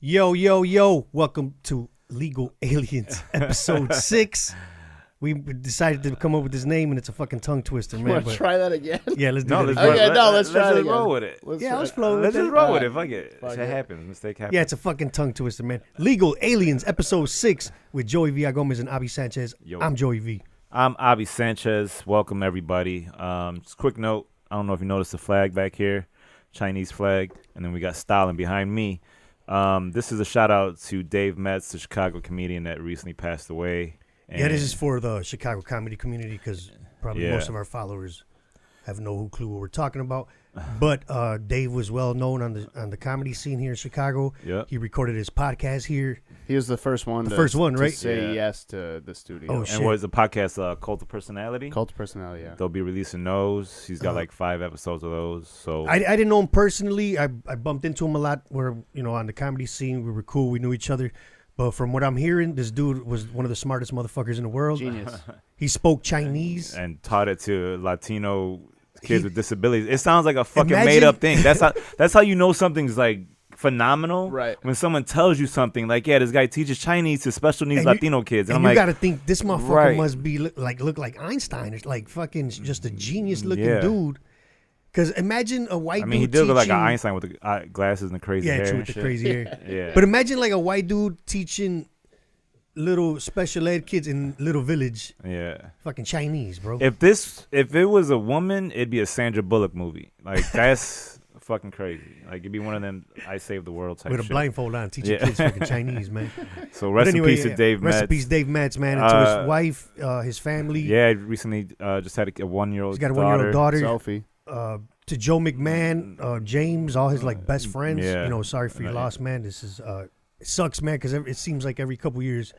Yo, yo, yo. Welcome to Legal Aliens, episode 6. We decided to come up with this name, and it's a fucking tongue twister, man. Want to try that again? Yeah, let's do No, it. let's Let's try it just again. roll with it. Yeah, I was flowing Let's with just it. roll with it. Fuck it. Fuck Shit it. happens. Mistake happens. Yeah, it's a fucking tongue twister, man. Legal Aliens, episode 6, with Joey V. Gomez and Avi Sanchez. Yo. I'm Joey V. I'm Avi Sanchez. Welcome, everybody. Just a quick note. I don't know if you noticed the flag back here. Chinese flag. And then we got Stalin behind me. This is a shout-out to Dave Metz, the Chicago comedian that recently passed away. Yeah, this is for the Chicago comedy community because probably Yeah. most of our followers have no clue what we're talking about. But Dave was well known on the comedy scene here in Chicago. Yep. He recorded his podcast here. He was the first one. The to right? say Yeah. yes to the studio. Oh, shit. And what is the podcast, Cult of Personality? Cult of Personality. Yeah. They'll be releasing those. He's got like 5 episodes of those. So I didn't know him personally. I bumped into him a lot where, on the comedy scene, we were cool. We knew each other. But from what I'm hearing, this dude was one of the smartest motherfuckers in the world. Genius. He spoke Chinese. and taught it to Latino kids with disabilities. It sounds like a fucking Imagine- made up thing. That's how you know something's like phenomenal. Right. When someone tells you something like, yeah, this guy teaches Chinese to special needs And you- Latino kids. And And I'm you like, got to think this motherfucker Right. must be look like Einstein. It's like fucking just a genius looking Yeah. dude. Because imagine a white I mean, he dude did look like an teaching- Einstein with the glasses and the crazy hair. Yeah, true, and with the shit. crazy hair. Yeah. But imagine like a white dude teaching little special ed kids in Little Village yeah. fucking Chinese, bro. If it was a woman, it'd be a Sandra Bullock movie. Like that's fucking crazy. Like it'd be one of them I Saved the World type With a shit. blindfold on, teaching Yeah. kids fucking Chinese, man. So rest But anyway, in peace to Dave Rest Metz. in peace, Dave Metz, man. And to his Uh, wife, his family. Yeah, he recently just had a 1-year-old He's got a 1-year-old daughter. Selfie. To Joe McMahon, James, all his like best friends. Yeah. Sorry for your loss, man. This is it sucks, man, because it seems like every couple years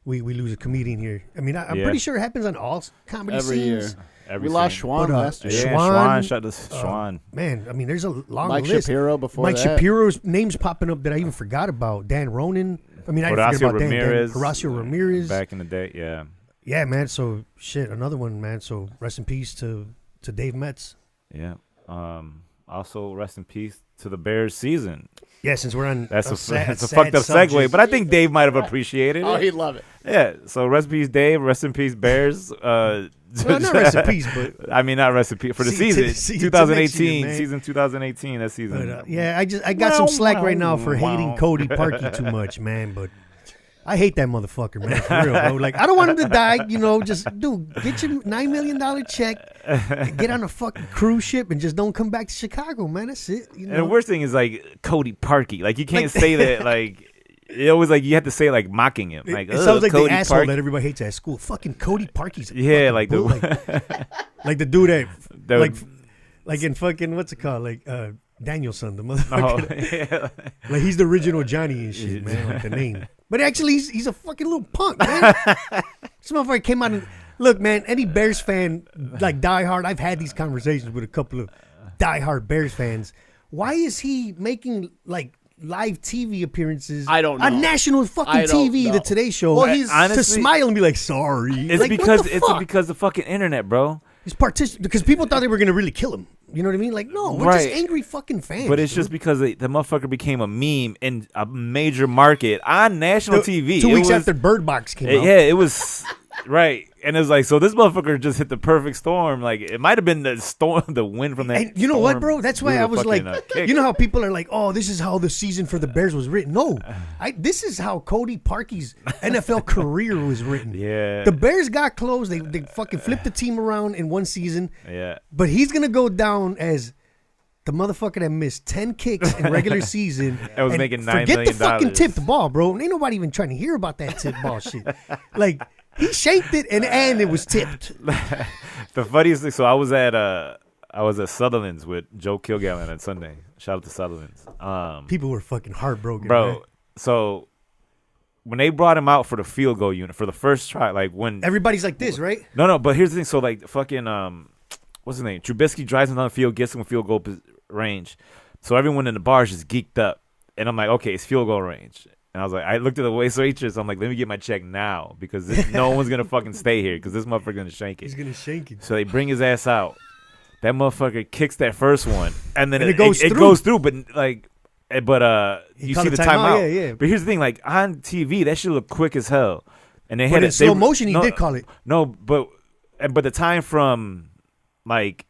we lose a comedian here. I mean, I'm Yeah. pretty sure it happens on all comedy Every scenes. year. Every We lost scene. Schwan But, last year. Yeah, Schwan, Schwan. Shut this Schwan. Man, I mean, there's a long Mike list. Shapiro before Mike that. Shapiro's name's popping up that I even forgot about. Dan Ronan. I mean, I didn't Horacio forget about Ramirez. Horacio Ramirez. Back in the day, yeah. Yeah, man. So shit, another one, man. So rest in peace to Dave Metz. Yeah. Also, rest in peace to the Bears season. Yeah, since we're on That's a sad fucked up segue, subject. but I think Dave might have appreciated Oh, it. he'd love it. Yeah. So rest in peace, Dave. Rest in peace, Bears. Well, not rest in peace, but I mean, not rest in peace for the See, to- season. see, to next year, 2018, man. season 2018. That season. But, yeah, I got some slack right now for hating Cody Parkey too much, man. But I hate that motherfucker, man. For real, bro. Like I don't want him to die. Just get your $9 million check, get on a fucking cruise ship, and just don't come back to Chicago, man. That's it. And the worst thing is like Cody Parkey. Like you can't say that. Like it always like you have to say it, like mocking him. Like it sounds like Cody the asshole Parkey. that everybody hates at school. Fucking Cody Parkey's a Yeah, fucking like bull. the like the dude that The- like in fucking what's it called? Like Danielson, the oh, motherfucker. yeah. Like he's the original Johnny and shit, man. Like the name. But actually, he's a fucking little punk, man. This motherfucker came out and look, man. Any Bears fan, like diehard, I've had these conversations with a couple of diehard Bears fans. Why is he making like live TV appearances? I don't know. On national fucking I don't TV, know. the Today Show. Well, he's- to honestly- smile and be like, sorry. It's Like, what because the it's fuck? because the fucking internet, bro. He's because people thought they were gonna really kill him. You know what I mean? Like, no, we're just Right. angry fucking fans. But it's dude. just because the motherfucker became a meme in a major market on national TV. 2 It weeks was- after Bird Box came out. Yeah, it was right, and it was like so. This motherfucker just hit the perfect storm. Like it might have been the storm, the wind from that. And you know what, storm bro? That's why blew I the was like, fucking, kick. you know how people are like, oh, this is how the season for the Bears was written. No, this is how Cody Parkey's NFL career was written. Yeah. The Bears got close. They fucking flipped the team around in one season. Yeah, But he's going to go down as the motherfucker that missed 10 kicks in regular season. I was and making $9 forget the fucking million. tipped ball, bro. Ain't nobody even trying to hear about that tipped ball shit. Like, he shanked it and it was tipped. the funniest thing. So I was at Sutherland's with Joe Kilgallen on Sunday. Shout out to Sutherland's. People were fucking heartbroken, Bro, man. so when they brought him out for the field goal unit for the first try, like when Everybody's like this, right? no, but here's the thing. So like fucking what's his name? Trubisky drives him down the field, gets him a field goal range. So everyone in the bar is just geeked up, and I'm like, okay, it's field goal range. And I was like, I looked at the waitress. I'm like, let me get my check now because no one's gonna fucking stay here because this motherfucker gonna shank it. He's going to shank it. So they bring his ass out. That motherfucker kicks that first one, and then And it it goes it through. goes through. But like But He you called see a the timeout, timeout. yeah. But here's the thing, like on TV, that shit look quick as hell. And they But had in it slow motion, he no, did call it. No, but the time from like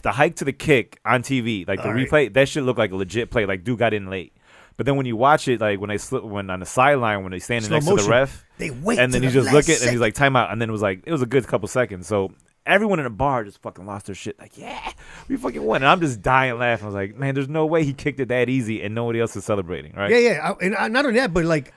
the hike to the kick on TV, like the All right. replay, that shit looked like a legit play. Like dude got in late. But then when you watch it, like when on the sideline when they standing Slow next to motion. the ref, They wait and then to he the just last look at and second. he's like timeout, and then it was a good couple seconds. So everyone in the bar just fucking lost their shit. Like, yeah, we fucking won. And I'm just dying laughing. I was like, man, there's no way he kicked it that easy and nobody else is celebrating, right? Yeah. Not only that, but like,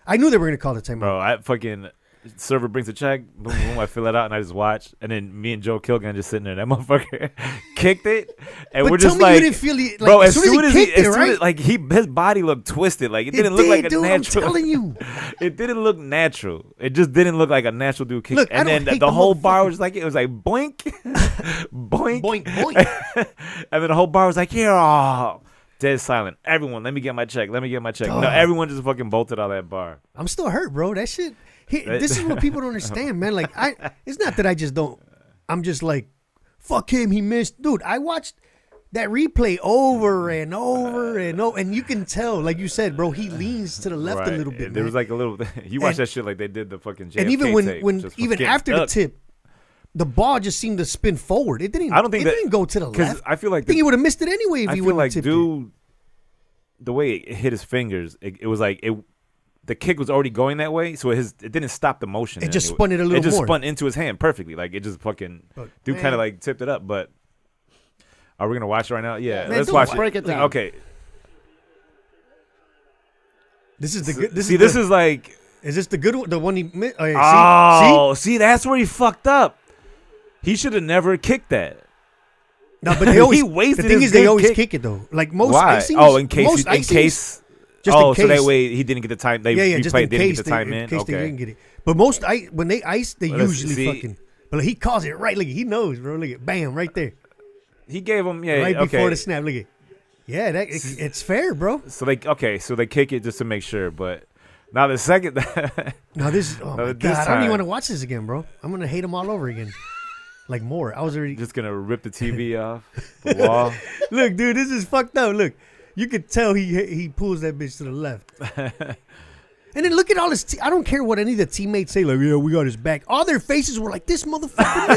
I knew they were gonna call the timeout. Bro, I fucking server brings a check, boom, boom, I fill it out and I just watch, and then me and Joe Kilgun just sitting there. That motherfucker kicked it, and But we're tell just me like, you didn't feel it. Like, bro, as soon as he kicked it, right? like his body looked twisted, like it didn't look did, like a dude, natural. I'm telling you. It didn't look natural. It just didn't look like a natural dude kick. Look, I And don't then hate the the whole bar motherfucker. was like, it was like boink, boink, Boink, boink. and then the whole bar was like, here, oh, dead silent. Everyone, let me get my check. Let me get my check. No, Dog. everyone just fucking bolted out of that bar. I'm still hurt, bro. That shit. This is what people don't understand, man. Like, it's not that I just don't. I'm just like, fuck him. He missed, dude. I watched that replay over and over and over, and you can tell, like you said, bro. He leans to the left a Right. little bit. And there man. was like a little. You watch And- that shit like they did the fucking JFK and even when tape, just even fucking after the stuck. tip, the ball just seemed to spin forward. It didn't. I don't think it that- didn't go to the because left. I feel like I think he would have missed it anyway if I he feel wouldn't like have tipped dude, the way it hit his fingers, it was like it. The kick was already going that way, so it didn't stop the motion. It in just any way. spun it a little It just more. spun into his hand perfectly. Like it just fucking But, dude man. kind of like tipped it up. But are we gonna watch it right now? Yeah, Man, let's don't watch break it down. Okay, This is the good. This see, is this the, is like is this the good one? The one he missed? Oh, yeah, oh, see, that's where he fucked up. He should have never kicked that. No, but they always. He wasted the thing his is, they good always kick. kick it though. Like most Why? icings. Oh, in case, most in icings, case. just Oh, in so that case. way he didn't get the time. They Yeah, just replayed, in didn't case get the they, time in in. case they Okay. didn't get it. But most when they ice, they Well, let's usually see. fucking. But he calls it right. Look, he knows, bro. Look at bam right there, He gave him right okay. before the snap. Look at. Yeah, it's fair, bro. So they kick it just to make sure, but now the second Now this. Oh No, my this god, I don't time- even want to watch this again, bro. I'm gonna hate him all over again. Like more. I was already. just gonna rip the TV off the wall. Look, dude, this is fucked up. Look, you could tell he pulls that bitch to the left. And then look at all his. I don't care what any of the teammates say. Like, yeah, we got his back. All their faces were like, this motherfucker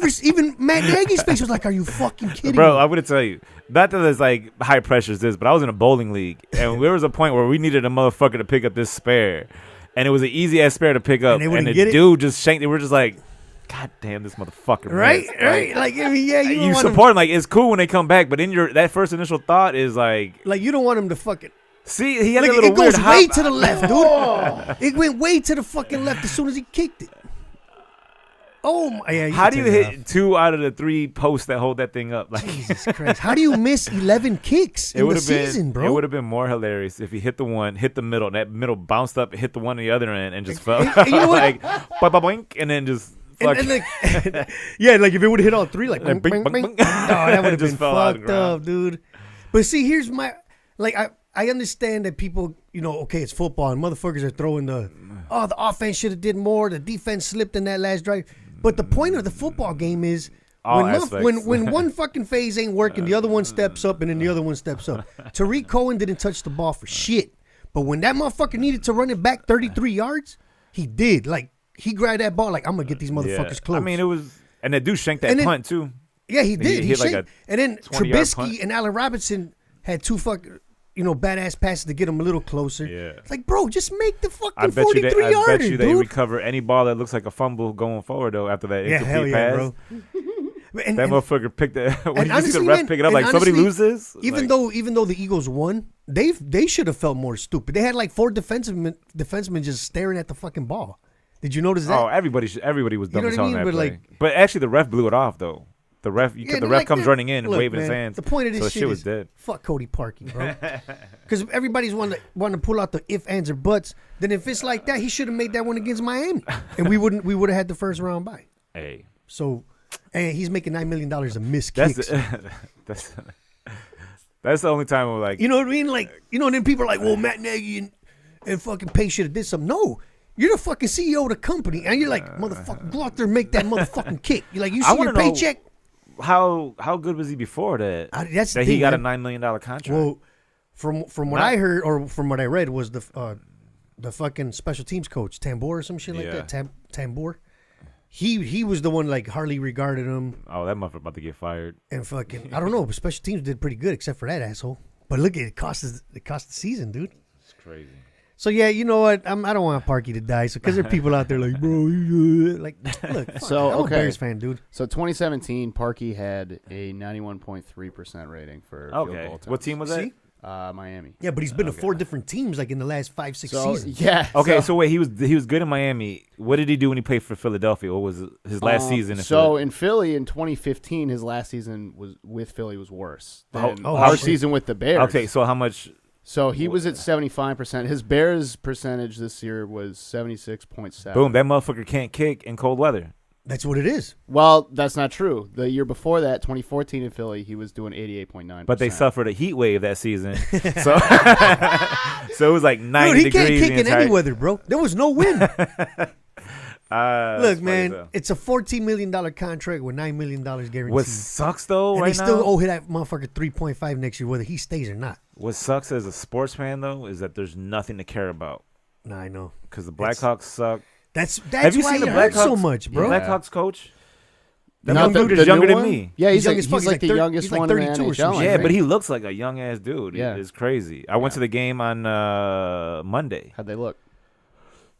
missed. Even Matt Nagy's face was like, are you fucking kidding Bro, me? I'm gonna tell you, not that it's like high pressure as this, but I was in a bowling league, and there was a point where we needed a motherfucker to pick up this spare, and it was an easy ass spare to pick up, And they and wouldn't the get it? dude just shanked it. We're just like, God damn, this motherfucker, Right, missed. right. Like, I mean, yeah, you, You don't want support him, like it's cool when they come back, but in that first initial thought is like, him. Like, you don't want him to fucking. see, he had Look, a little it goes weird way hop. to the left, dude. It went way to the fucking left as soon as he kicked it. Oh my! Yeah, How can do you turn it hit 2 out of the 3 posts that hold that thing up? Like, off. Jesus Christ! How do you miss 11 kicks it in would the have been, season, bro? it would have been more hilarious if he hit the one, hit the middle, and that middle bounced up, hit the one on the other end, and just fell and you know what? like boink, and then just fuck. And like, yeah, like if it would have hit all three, like, And bing, bing, bing, bing, bing. bing. No, that would have Just been fell out of the fucked ground. up, dude. But see, here's my, like, I understand that people, you know, okay, it's football and motherfuckers are throwing the offense should have did more, the defense slipped in that last drive. But the point of the football game is All when aspects. when one fucking phase ain't working, the other one steps up and then the other one steps up. Tariq Cohen didn't touch the ball for shit. But when that motherfucker needed to run it back 33 yards, he did. Like, he grabbed that ball like, I'm going to get these motherfuckers close. I mean, it was, and that dude shanked that And then- punt too. Yeah, he did. He hit like shanked. a And then 20-yard punt. Trubisky and Allen Robinson had two fucking, you know, badass passes to get him a little closer. Yeah. It's like, bro, just make the fucking I bet you 43 they, I yarder, bet you they dude. recover any ball that looks like a fumble going forward though after that Yeah, incomplete hell yeah, pass. bro. And, That and motherfucker picked that. When and you see the honestly, ref man, pick it up, and like somebody honestly, loses. even like, though the Eagles won, they should have felt more stupid. They had like 4 defensemen just staring at the fucking ball. Did you notice that? oh, everybody was dumb know as what I hell in mean? that But, play. like- But actually, the ref blew it off though. The ref, Yeah, the they're ref like, comes they're- running in and look, waving his man, hands. The point of this so the shit shit was is dead. fuck Cody Parkey, bro. Because everybody's wanting to pull out the if, ands, or buts. Then if it's like that, he should have made that one against Miami, and we would have had the first round bye. Hey, So, and he's making $9 million a miss that's kicks. that's the only time we're like, You know what I mean? Like, you know, and then people are like, well, Matt Nagy and fucking Pace should have did something. No, you're the fucking CEO of the company, and you're like, motherfucker, go out there and make that motherfucking kick. You're like, you I see your wanna know paycheck? how good was he before that? That's That the he thing, got man. a $9 million contract. Well, From what I heard or from what I read was the fucking special teams coach Tambor or some shit like that. Tambor. He was the one like Harley regarded him. Oh, that motherfucker about to get fired. And fucking I don't know, but special teams did pretty good except for that asshole. But look, it cost the season, dude. It's crazy. So yeah, you know what? I don't want Parky to die. So because there are people out there like, bro, like, look. So, I'm a okay. Bears fan, dude. So 2017, Parkey had a 91.3% rating for field Okay. goal attempts. What team was that? See? Miami. Yeah, but he's been to 4 different teams like in the last 5-6 So seasons. yeah. Okay, so wait, he was good in Miami. What did he do when he played for Philadelphia? What was his last season? In Philly in 2015, his last season was with Philly was worse than Oh, our shit. season with the Bears. Okay, so how much? So he was at 75%. His Bears percentage this year was 76.7. Boom, that motherfucker can't kick in cold weather. That's what it is. Well, that's not true. The year before that, 2014 in Philly, he was doing 88.9%. But they suffered a heat wave that season, so so it was like 90 Dude, he can't degrees. kick the in entire- any weather, bro. There was no wind. That's Look, funny man, though. it's a $14 million contract with $9 million guaranteed. What sucks though, and right they still now, owe that motherfucker 3.5 next year, whether he stays or not. what sucks as a sports fan though is that there's nothing to care about Nah, I know. because the Blackhawks suck. That's Have you why seen the it hurts so Blackhawks? much, bro. Yeah. Blackhawks coach? That Not young the- dude the is younger new than one? me. Yeah, He's he's, young as fuck. he's like the youngest he's like one in the 32 or NHL. some I shit. Yeah, think. but he looks like a young ass dude. Yeah. It's crazy. I went to the game on Monday. How'd they look?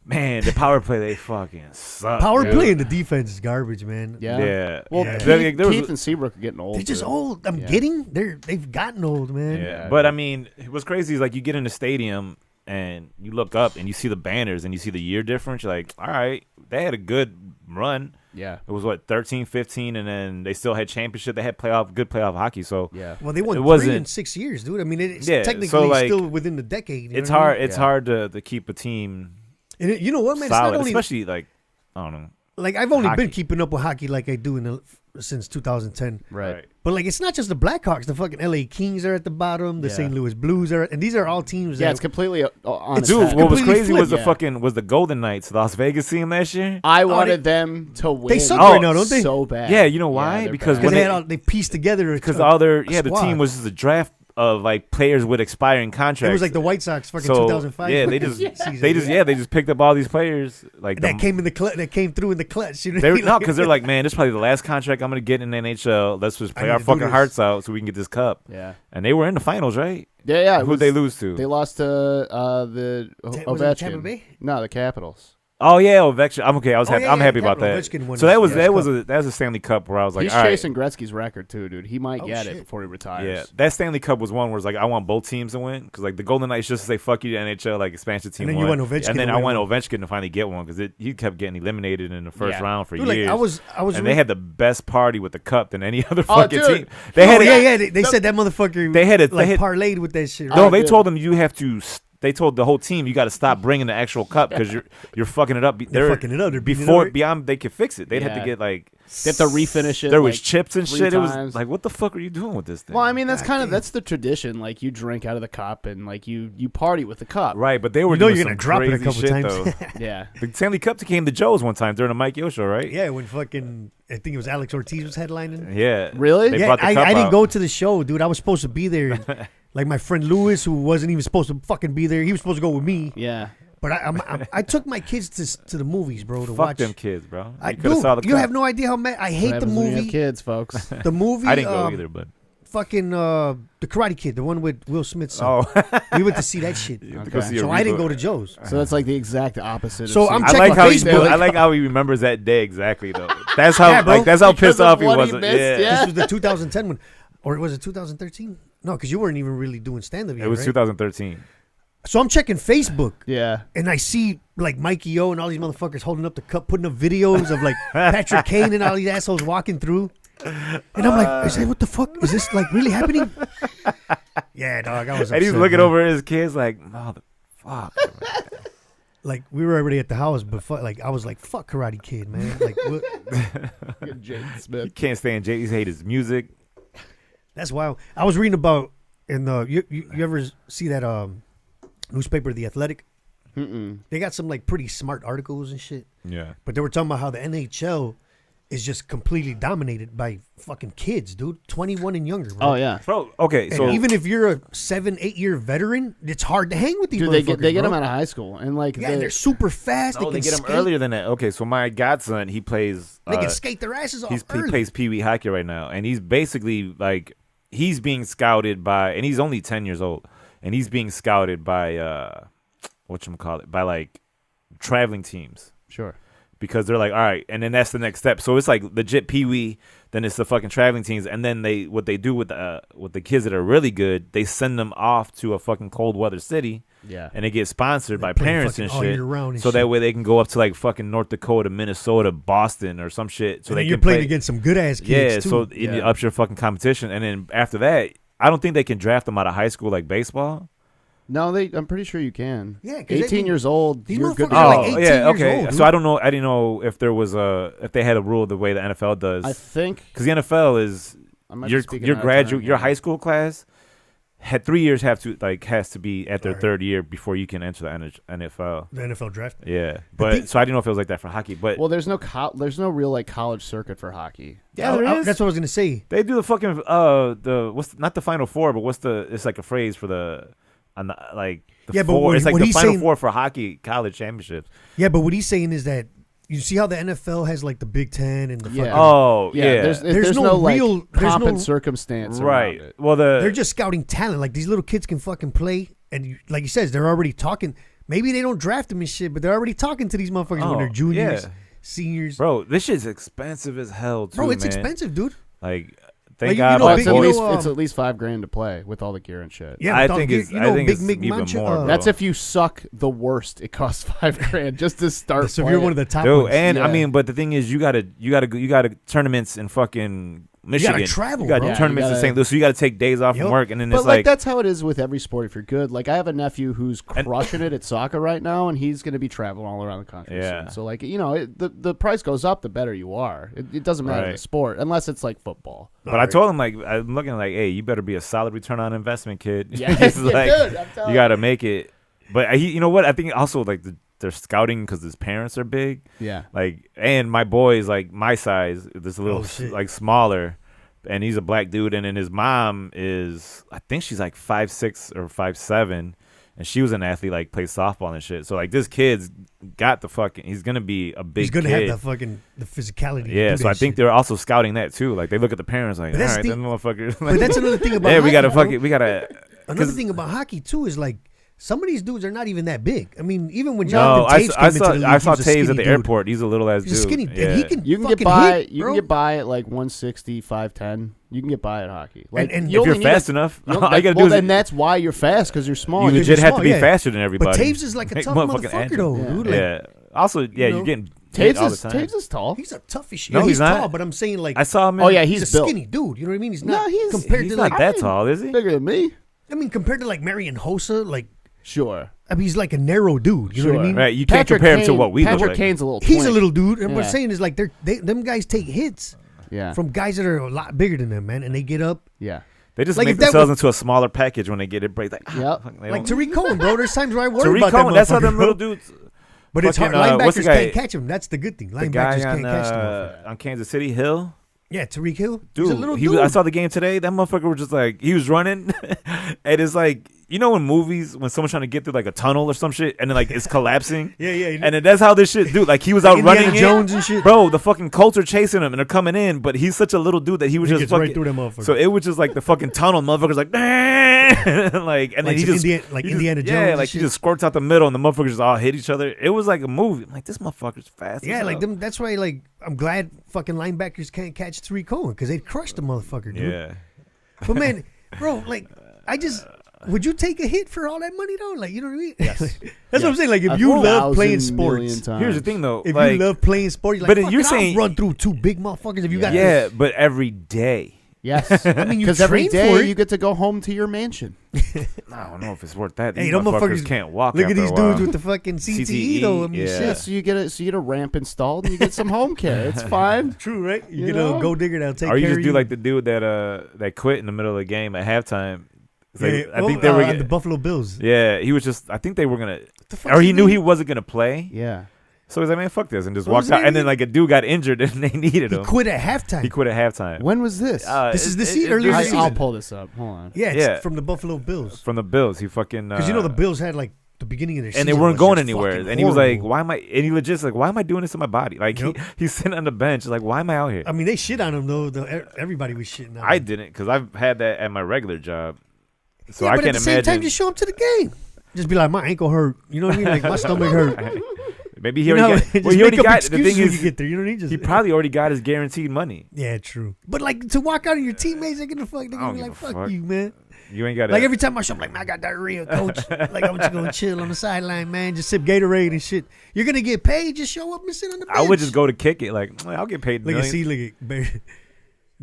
Man, the power play they fucking suck. Power dude. play and the defense is garbage, man. Yeah. Yeah. Well, Yeah. There was- Keith and Seabrook are getting old. They're just too. old. Yeah. They've gotten old, man. Yeah, but I mean, what's crazy is like you get in the stadium and you look up and you see the banners and you see the year difference. You're like, all right, they had a good run. Yeah. It was what 13, 15, and then they still had championship. They had good playoff hockey. So Yeah. Well, they won It 3 wasn't- in 6 years, dude. I mean, it's Yeah, technically so, like, still within the decade. You know it's what I mean? hard. It's Yeah. hard to keep a team And you know what, man? solid, it's not only especially like I don't know. like I've only hockey. been keeping up with hockey like I do since 2010. Right. But like, it's not just the Blackhawks. The fucking LA Kings are at the bottom. The Yeah. St. Louis Blues are, and these are all teams. Yeah, that, it's completely on its Dude, head. what was completely crazy was flipped. was the Golden Knights, Las Vegas team last year. I wanted them to win. suck right now, don't they? So bad. Yeah, you know why? they're Because bad. when because they pieced together because a- all their a the squad. team was just a draft of like players with expiring contracts. It was like the White Sox fucking So, 2005. yeah, they just season. they just picked up all these players like that came in that came through in the clutch. You know, They're what I mean? no, because they're like, man, this is probably the last contract I'm gonna get in the NHL. Let's just I play need our to do fucking this. hearts out so we can get this cup. Yeah. And they were in the finals, right? Yeah, yeah. it Who'd was- they lose to? They lost to the Was it Tampa Ovechkin. Bay? No, the Capitals. Oh yeah, Ovechkin. I'm okay. Oh, yeah, I'm yeah, happy about Capital. that. Ovechkin won So the that was Cup. that was a Stanley Cup where I was like, He's all right, chasing Gretzky's record too, dude. He might Oh, get shit. it before he retires. yeah, that Stanley Cup was one where it's like I want both teams to win because like the Golden Knights just to say fuck you to NHL like expansion team And then you won. want Ovechkin and then to I win want one. Ovechkin to finally get one because he kept getting eliminated in the first Yeah. round for Dude, like, years. I was and they had the best party with the cup than any other Oh, fucking dude. team. They had Oh, it- yeah. They said that motherfucker. They had it- like they had- parlayed with that shit. No, right? they good. told them you have to. They told the whole team you got to stop bringing the actual cup because you're fucking it up. They're fucking it up. They're beating it before up. beyond they could fix it. They'd have to Yeah. get like They have to refinish it. there was like, chips and 3 shit. It was times. like what the fuck are you doing with this thing? Well, I mean, that's God kind of damn. that's the tradition. Like you drink out of the cup and like you party with the cup. right, but they were You know doing you're some gonna drop it a crazy couple shit, times. though. Yeah. The Stanley Cup came to Joe's one time during the Mike Yo show, right? Yeah, when fucking I think it was Alex Ortiz was headlining. Yeah. Really? They Yeah, brought the I cup didn't out. go to the show, dude. I was supposed to be there. And, like my friend Lewis, who wasn't even supposed to fucking be there, he was supposed to go with me. Yeah. But I took my kids to the movies, bro, to Fuck watch. them kids, bro. I, You could have dude, saw the you cup. have no idea how mad I hate What the happens when you have movie. kids, folks. The movie. I didn't go either, but Fucking the Karate Kid, the one with Will Smith's son. oh, We went to see that shit. You have to Okay. go see a So I didn't reboot. go to Joe's. So that's like the exact opposite. So of I'm I checking like how he Facebook. I like how he remembers that day exactly though. That's how Yeah, bro. that's how Because pissed of off he what was. he missed, yeah. This was the 2010 one. Or was it 2013? No, because you weren't even really doing stand-up yet, It was right? 2013. So I'm checking Facebook. Yeah. And I see like Mikey O and all these motherfuckers holding up the cup, putting up videos of like Patrick Kane and all these assholes walking through. And I'm like, is that what the fuck? Is this like really happening? Yeah, dog. I was And he's upset, looking man. over at his kids like, motherfuck. Like we were already at the house, but like I was like, fuck Karate Kid, man. Like what? Jaden He Smith. can't stand Jay. He hate his music. That's wild. I was reading about in the you ever see that newspaper, The Athletic? Mm-mm. They got some like pretty smart articles and shit. Yeah. But they were talking about how the NHL is just completely dominated by fucking kids, dude. 21 and younger. Bro. Oh yeah, Bro, okay, And so even if you're a 7-8 year veteran, it's hard to hang with these dude, motherfuckers. they get bro. them out of high school, and like Yeah, they're super fast. they they can get him skate. earlier than that. Okay, so my godson, he plays. They can skate their asses off He early. plays Pee Wee hockey right now, and he's basically like he's being scouted by, and he's only 10 years old, and he's being scouted by whatchamacallit, by like traveling teams. sure. Because they're like, all right, and then that's the next step. So it's like legit Pee Wee, then it's the fucking traveling teams, and then what they do with the kids that are really good, they send them off to a fucking cold weather city, Yeah, and they get sponsored by play parents fucking and all shit. year round and So that shit. way they can go up to like fucking North Dakota, Minnesota, Boston, or some shit. So And they then you're can playing play against some good ass kids Yeah, too. so it Yeah. ups your fucking competition, and then after that, I don't think they can draft them out of high school like baseball. no, I'm pretty sure you can. Yeah, 'cause 18 they- years old. these You're good. motherfuckers to are go. like Oh, 18 yeah, years okay. old, So I dude. don't know. I didn't know if there was if they had a rule the way the NFL does, I think because the NFL is I might be your speaking your out of graduate turn, your yeah. high school class had 3 years has to be at their Right. third year before you can enter the NFL. The NFL draft. Yeah, The but thing- so I didn't know if it was like that for hockey, but Well, there's no real like college circuit for hockey. yeah, there is. That's what I was gonna say. They do the fucking not the Final Four, but it's like a phrase for the on the like the Yeah, but four. what- It's like what the he's Final saying- Four for hockey college championships. Yeah, but what he's saying is that you see how the NFL has like the Big Ten and the Yeah. fucking. Oh Yeah, yeah, there's no no like real- there's pomp no- and circumstance right. around it. Well, They're just scouting talent. Like these little kids can fucking play, and like he says, they're already talking. Maybe they don't draft them and shit, but they're already talking to these motherfuckers when Oh, they're juniors, yeah. seniors. bro, this shit's expensive as hell too. Bro, it's man. expensive, dude. Like, Like, thank you God know, my big- it's, at you boys. least, know, it's at least $5,000 to play with all the gear and shit. Yeah, I with all think the- it's- you I know, think Big it's Mick even Mancha, more, bro. That's if you suck the worst. It costs $5,000 just to start. So if you're one of the top Dude, ones, and I Yeah. mean, but the thing is, you gotta tournaments in fucking Michigan. travel, You got bro. tournaments You in gotta- St. Louis, so you got to take days off Yep. from work, and then But it's like like that's how it is with every sport. If you're good, like I have a nephew who's And- crushing it at soccer right now, and he's going to be traveling all around the country. Yeah. Soon. So like the price goes up the better you are. It doesn't matter Right. the sport unless it's like football. But I told him, like, I'm looking like, hey, you better be a solid return on investment, kid. Yeah, It's you like, did, I'm telling you got to make it. But you know what? I think also like they're scouting because his parents are big. Yeah. Like, and my boy is like my size, this a little Oh, shit. like smaller, and he's a black dude. And then his mom is, I think she's like 5'6" or 5'7", and she was an athlete, like plays softball and shit. So like this kid's got the fucking, he's gonna be a big he's gonna kid. have the physicality. to Yeah, do so that I think shit. they're also scouting that too. Like they look at the parents like, But all that's right, the- them motherfuckers. But that's another thing about yeah, we hockey, gotta bro. fuck it. We gotta. Another 'cause- thing about hockey too is like some of these dudes are not even that big. I mean, even when No, Jonathan I, Taves I came saw into the I league, saw he was a Taves skinny at the dude. airport. He's a little ass dude. He's a skinny, yeah. and he can You can fucking get by. hit, You bro. can get by at like 160, 5'10". You can get by at hockey. Like And if you're only need fast a- enough, you all don't- you gotta do well, is then that's why you're fast because you're small. you You're legit have to small, be yeah. faster than everybody. But Taves is like a tough Motherfucking motherfucker agile. though, Yeah. dude. Like, Yeah. Also, yeah, you know, you're getting hit Taves all the is time. Taves is tall. He's a tough as shit. No, Yeah, he's not. tall, but I'm saying like I saw him. Oh yeah, he's he's a built. skinny dude. You know what I mean? He's No, not he's- compared he's to not like that tall, is he? Bigger than me. I mean, compared to like Marion Hossa, like Sure. I mean, he's like a narrow dude. You know what I Sure. mean? Right, you can't Patrick compare him to Kane- what we look Patrick like. Kane's a little. He's a twink. little dude, and what I'm Yeah. saying is like them guys take hits Yeah. from guys that are a lot bigger than them, man, and they get up. Yeah. They just Like, make if that themselves was- into a smaller package when they get it break. Like, Yep. they Like don't- Tariq Cohen, bro. There's times where I worry Tariq about Cohen. that That's how motherfucker, them little bro. dudes. But it's hard. fucking, what's the Linebackers guy- can't catch him. That's the good thing. The Linebackers guy can't catch them. on Kansas City Hill. Yeah, Tariq Hill. Dude, He's a little he dude. was, I saw the game today. That motherfucker was just like, he was running, and it's like, you know, in movies when someone's trying to get through like a tunnel or some shit, and then like it's collapsing. Yeah, yeah. And then that's how this shit, dude. Like he was out Indiana running, Jones and shit. bro. The fucking Colts are chasing him, and they're coming in, but he's such a little dude that he was He just gets fucking. right through that motherfucker. So it was just like the fucking tunnel. Motherfuckers like, like, and then Like he some just Indiana Jones yeah, and like he shit. just squirts out the middle, and the motherfuckers just all hit each other. It was like a movie. I'm like, this motherfucker's fast. as Yeah, like hell. them. That's why, like, I'm glad fucking linebackers can't catch Tariq Cohen because they'd crush the motherfucker, dude. Yeah. But man, bro, like, would you take a hit for all that money though? Like, you know what I mean? Yes. That's what I'm saying. Like, if you love playing sports, Here's the thing, though. if like, you love playing sports, you're but like, fuck you're it, I'll saying- run through two big motherfuckers if you got yeah, but every day. Yes. I mean, you Because every train for day it. you get to go home to your mansion. I don't know if it's worth that. Hey, These them motherfuckers motherfuckers can't walk. Look at after these a while. dudes with the fucking CTE, though. I mean, yeah. Yeah, shit. so you get a ramp installed and you get some home care. It's fine. True, right? You, You get know? a go digger that'll take Or you care just of do you. like the dude that quit in the middle of the game at halftime. It's like, Yeah, I think they were. the Buffalo Bills. Yeah, he was just. I think they were gonna. The fuck Or you he knew mean? he wasn't gonna play. Yeah. So he's like, man, fuck this, and just What was walked out. the And then like a dude got injured, and they needed He him. quit at halftime. He quit at halftime. When was this? This is the earlier this this season. I'll pull this up. Hold on. Yeah, it's Yeah. from the Buffalo Bills. From the Bills. He fucking Because the Bills had like the beginning of their season and they weren't was going just anywhere. fucking And he was like, horrible. "Why am I?" And he legit like, "Why am I doing this to my body?" Like Yep. he's sitting on the bench, like, "Why am I out here?" I mean, they shit on him though. Everybody was shitting on him. I didn't because I've had that at my regular job, so yeah, I but can't at the imagine. same time, just show up to the game. Just be like, my ankle hurt. You know what I mean? Like my stomach hurt. Maybe he You know, already got. just Well, he make already up got. The excuses thing when is, you get there. You know what I mean? Just, he probably already got his guaranteed money. yeah, true. But like to walk out on your teammates, they're gonna fuck. They're I gonna don't be give like, a fuck fuck. you, man. You ain't got Like every time I show, I'm like, man, I got diarrhea, coach. Like I'm just gonna chill on the sideline, man. Just sip Gatorade and shit. You're gonna get paid. Just show up and sit on the bench. I would just go to kick it. Like I'll get paid. Look at millions.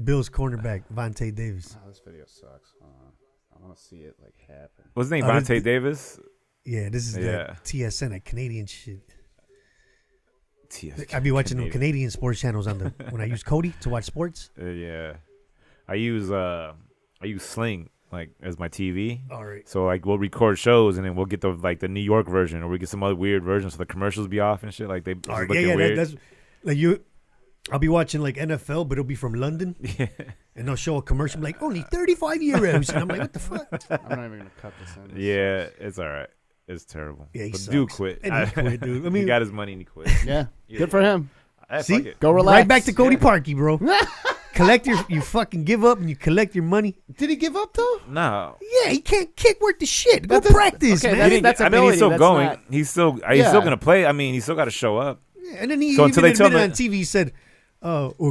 Bills cornerback Vontae Davis. Oh, this video sucks. I want to see it like happen. What's his name? Oh, this- Vontae Davis. Yeah, this is Yeah. the TSN, that Canadian shit. TS I be watching them Canadian. Canadian sports channels on the when I use Cody to watch sports. Yeah, I use Sling like as my TV. All right. So like we'll record shows and then we'll get the New York version or we get some other weird version so the commercials be off and shit like they just All right. looking Yeah, weird. that's like you. I'll be watching like NFL, but it'll be from London, Yeah. and they'll show a commercial like only 35 euros, and I'm like, what the fuck? I'm not even gonna cut this in. This Yeah, sucks. it's all right. It's terrible. Yeah, he but sucks. dude quit. And he quit, dude. I he mean, got his money and he quit. Yeah. Yeah. Good for him. See? Fuck it. Go relax. right back to Cody Parkey, bro. Collect you fucking give up and you collect your money. Did he give up though? No. Yeah, he can't kick worth the shit. Go That's- practice, okay, man. that's I mean, ability, he's still that's going. not- He's still Yeah. gonna play. I mean, he's still got to show up. Yeah, and then he So until even they tell admitted me- on TV, he said,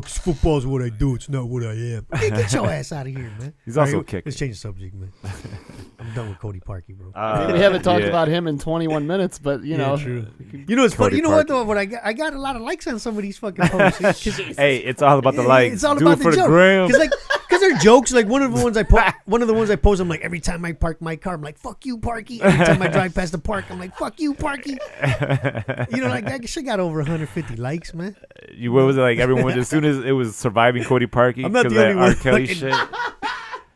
football's what I do. It's not what I am. Hey, get your ass out of here, man. He's All also a right, kicker. Let's change the subject, man. I'm done with Cody Parkey, bro. We haven't talked yeah. about him in 21 minutes, but you know, true. You know, it's funny. Cody You know what, Parkey. though? What I got a lot of likes on some of these fucking posts. 'Cause- Hey, it's all about the likes. It's all Do about it for the the joke. gram. Because they're jokes. Like one of the ones I post, I'm like, every time I park my car, I'm like, fuck you, Parky. Every time I drive past the park, I'm like, fuck you, Parky. You know, like that shit got over 150 likes, man. What was it like? Everyone, as soon as it was surviving Cody Parkey, I'm not because the of only that R. one Kelly fucking- shit.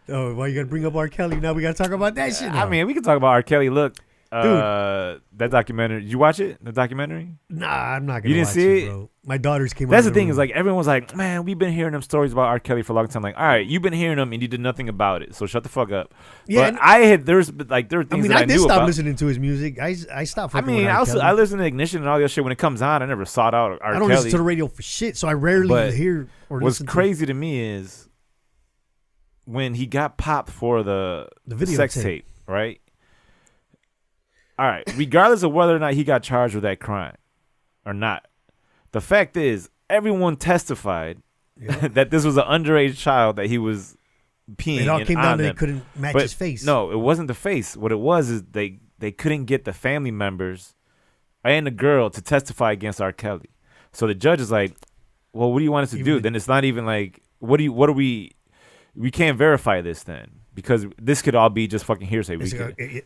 Oh, why you gotta bring up R. Kelly? Now we gotta talk about that shit. I now. mean, we can talk about R. Kelly. Look, that documentary. Did you watch it? The documentary? nah, I'm not gonna. You didn't watch see it, it? bro. My daughters came. That's out the of thing is room. like everyone was like, man, we've been hearing them stories about R. Kelly for a long time. Like, all right, you've been hearing them and you did nothing about it, so shut the fuck up. Yeah, but and- there were things I mean, that I I did knew stop about. listening to his music. I stopped. I fucking mean, with R. Kelly. I listen to Ignition and all that shit when it comes on. I never sought out R. I don't Kelly. listen to the radio for shit, so I rarely But hear or What's listen crazy to me is when he got popped for the video sex tape, right? All right, regardless of whether or not he got charged with that crime or not, the fact is everyone testified that this was an underage child that he was peeing. It all in came on down to they them. couldn't match But his face. No, it wasn't the face. What it was is they couldn't get the family members and the girl to testify against R. Kelly. So the judge is like, well, what do you want us to Even do? the- Then it's not even like, we can't verify this then because this could all be just fucking hearsay.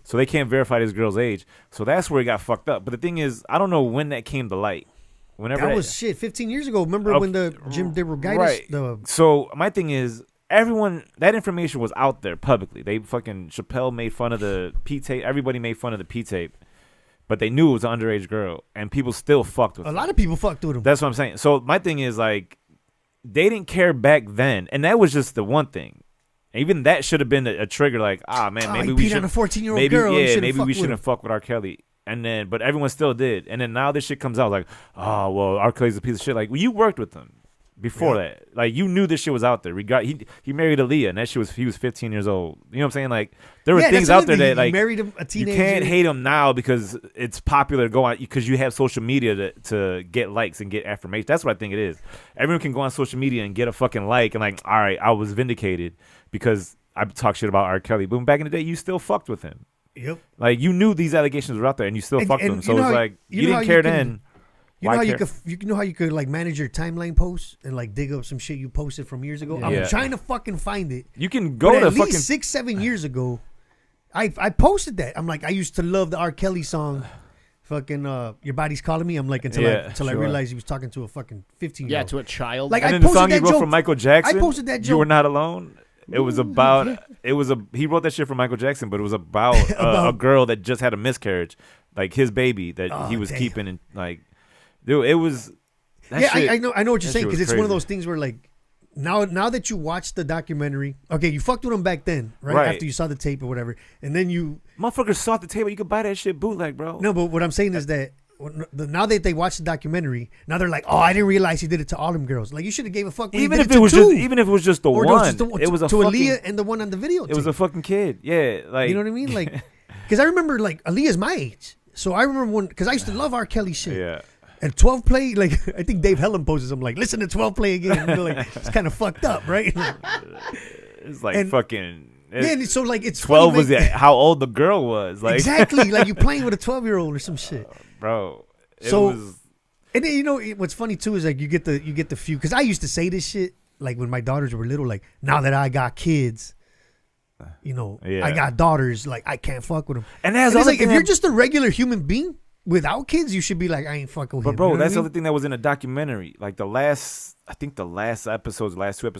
So they can't verify this girl's age. So that's where it got fucked up. But the thing is, I don't know when that came to light. Whenever That was shit 15 years ago. Remember when the Jim DeRogatis, right. So my thing is, everyone, that information was out there publicly. They fucking, Chappelle made fun of the P tape. Everybody made fun of the P tape. But they knew it was an underage girl. And people still fucked with a it. lot of people fucked with him. That's what I'm saying. So my thing is, like, they didn't care back then. And that was just the one thing. Even that should have been a trigger, like, man, maybe he we peed should. on a 14-year-old Maybe, girl. yeah, and maybe we with shouldn't him. fuck with R. Kelly. And then, but everyone still did. And then now this shit comes out like, oh, well, R. Kelly's a piece of shit. Like, well, you worked with him before that. Like, you knew this shit was out there. He married Aaliyah, and he was 15 years old. You know what I'm saying? Like, there were things out there that, like, married a you teenager. can't hate him now because it's popular to go on, because you have social media to get likes and get affirmation. That's what I think it is. Everyone can go on social media and get a fucking like and like, all right, I was vindicated because I talk shit about R. Kelly. But back in the day, you still fucked with him. Yep. Like, you knew these allegations were out there and you still fucked with him. So it's like, you know didn't how care can- then. You know Why how care? you know how you could like manage your timeline posts and like dig up some shit you posted from years ago. I'm Yeah. trying to fucking find it. You can But go at to least fucking 6-7 years ago, I posted that. I'm like, I used to love the R. Kelly song, fucking Your Body's Calling Me. I'm like until I sure. realized he was talking to a fucking 15-year-old. yeah, to a child. Like, and I then the posted song he that wrote joke. from Michael Jackson. I posted that You were joke. not alone. It was about. He wrote that shit for Michael Jackson, but it was about, a girl that just had a miscarriage, like his baby that Oh, he was damn. keeping, and like, dude, it was. That Yeah, shit, I know what you're that saying shit was because it's one of crazy. those things where like now that you watch the documentary, okay, you fucked with him back then, right? Right. After you saw the tape or whatever, and then you Motherfuckers saw at the table. You could buy that shit bootleg, bro. no, but what I'm saying is that now that they watch the documentary, now they're like, oh, I didn't realize he did it to all them girls. Like you should have gave a fuck. When he even did if to it was two. just, even if it was just the Or one, just the it was a to fucking. Aaliyah and the one on the video. It was a fucking kid. Yeah, like you know what I mean? Like, because I remember like Aaliyah's my age, so I remember when because I used to love R. Kelly shit. Yeah. And 12 play, like I think Dave Helen poses him like, listen to 12 play again. And they're like, it's kind of fucked up, right? It's like And- fucking. Yeah, and so like it's 12 funny, was man. how old the girl was. Like Exactly, like you playing with a 12-year-old or some shit. bro. It So- was. And then, what's funny too is like you get the few because I used to say this shit like when my daughters were little, like now that I got kids, Yeah. I got daughters, like I can't fuck with them. And that's And it's the like thing if you're that- just a regular human being without kids, you should be like I ain't fucking with But him. bro, You know what that's I the mean? other thing that was in the documentary. Like I think the last two episodes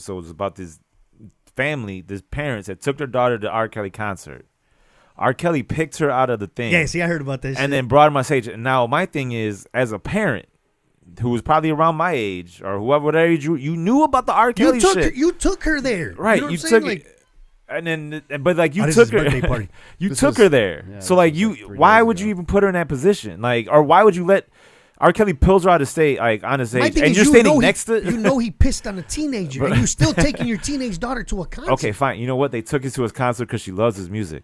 was about this family, this parents that took their daughter to R. Kelly concert. R. Kelly picked her out of the thing. Yeah, see, I heard about this. and then brought him on stage. And now my thing is, as a parent who was probably around my age or whatever age you knew about the R. Kelly shit. You took her there, Right, You, know what you I'm saying? took like, it, and then, but like you Oh, this took is her, birthday party. you This took was- her there. yeah, So this like was you, like 3 why days would you ago. even put her in that position? Like, or why would you let R. Kelly pulls her out of state, like on his My stage, thing and is, you're you standing know next to? you know he pissed on a teenager, and you still taking your teenage daughter to a concert. Okay, fine. You know what? They took us to his concert because she loves his music.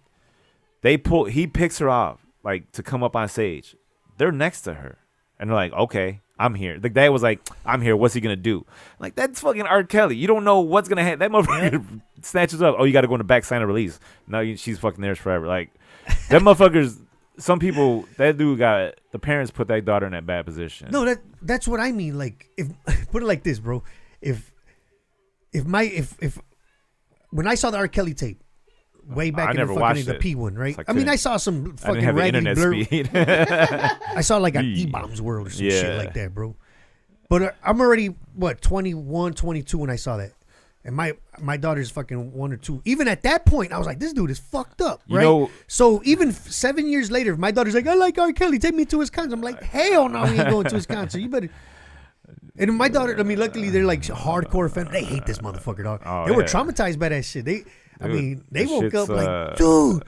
He picks her off like to come up on stage. They're next to her, and they're like, "Okay, I'm here." The dad was like, "I'm here. What's he gonna do?" Like that's fucking R. Kelly. You don't know what's gonna happen. That motherfucker snatches up. Oh, you got to go in the back, sign a release. No, she's fucking theirs forever. Like that motherfuckers. Some people, that dude got the parents put that daughter in that bad position. No, that's what I mean. Like, if put it like this, bro. If when I saw the R. Kelly tape way back I in the never fucking watched the it. P1, right? So I mean, couldn't- I saw some I didn't fucking have the raggedy internet blur. speed. I saw like an Yeah. E-Bombs World or some Yeah. shit like that, bro. But I'm already 21, 22 when I saw that. And my daughter's fucking 1 or 2. Even at that point, I was like, this dude is fucked up, You right? know- So even 7 years later, if my daughter's like, I like R. Kelly, take me to his concert. I'm like, hell no, we ain't going to his concert. You better. And my daughter, I mean, luckily they're like hardcore fans. They hate this motherfucker, dog. Oh, they were yeah. traumatized by that shit. They Dude, woke shit's, up like, dude,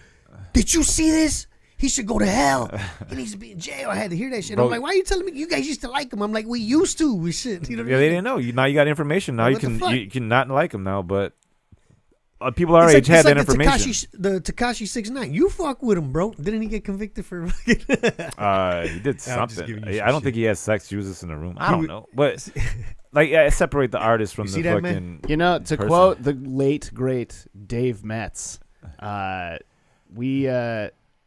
did you see this? He should go to hell. He needs to be in jail. I had to hear that shit. Bro. I'm like, why are you telling me you guys used to like him? I'm like, we used to. We shit. You know what Yeah, I they mean? didn't know. Now you got information. Now What the fuck? you can not like him now, but people our It's age had that the information. The Tekashi 6ix9ine. You fuck with him, bro. Didn't he get convicted for? He did just something. giving you I some don't shit. think he has sex. She was just in a room. I He don't would- know, but like separate the artist from You the see that, fucking. You know, to person. quote the late great Dave Metz,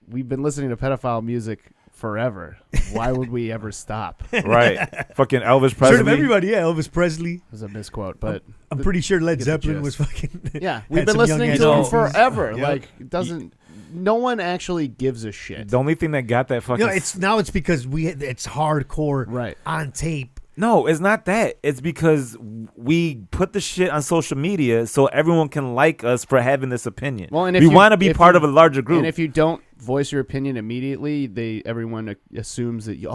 we've been listening to pedophile music forever. Why would we ever stop? It Right, fucking Elvis Sort Presley. of everybody, yeah. Elvis Presley. was a misquote, but I'm pretty sure Led get the Zeppelin was gist. fucking. yeah, we've had been some young listening ass to him monkeys. forever. Yep. Like, it doesn't. No one actually gives a shit. The only thing that got that fucking. It's because it's hardcore Right. on tape. No, it's not that. It's because we put the shit on social media so everyone can like us for having this opinion. Well, and if we you- want to be if part you- of a larger group. And if you don't voice your opinion immediately, everyone assumes that you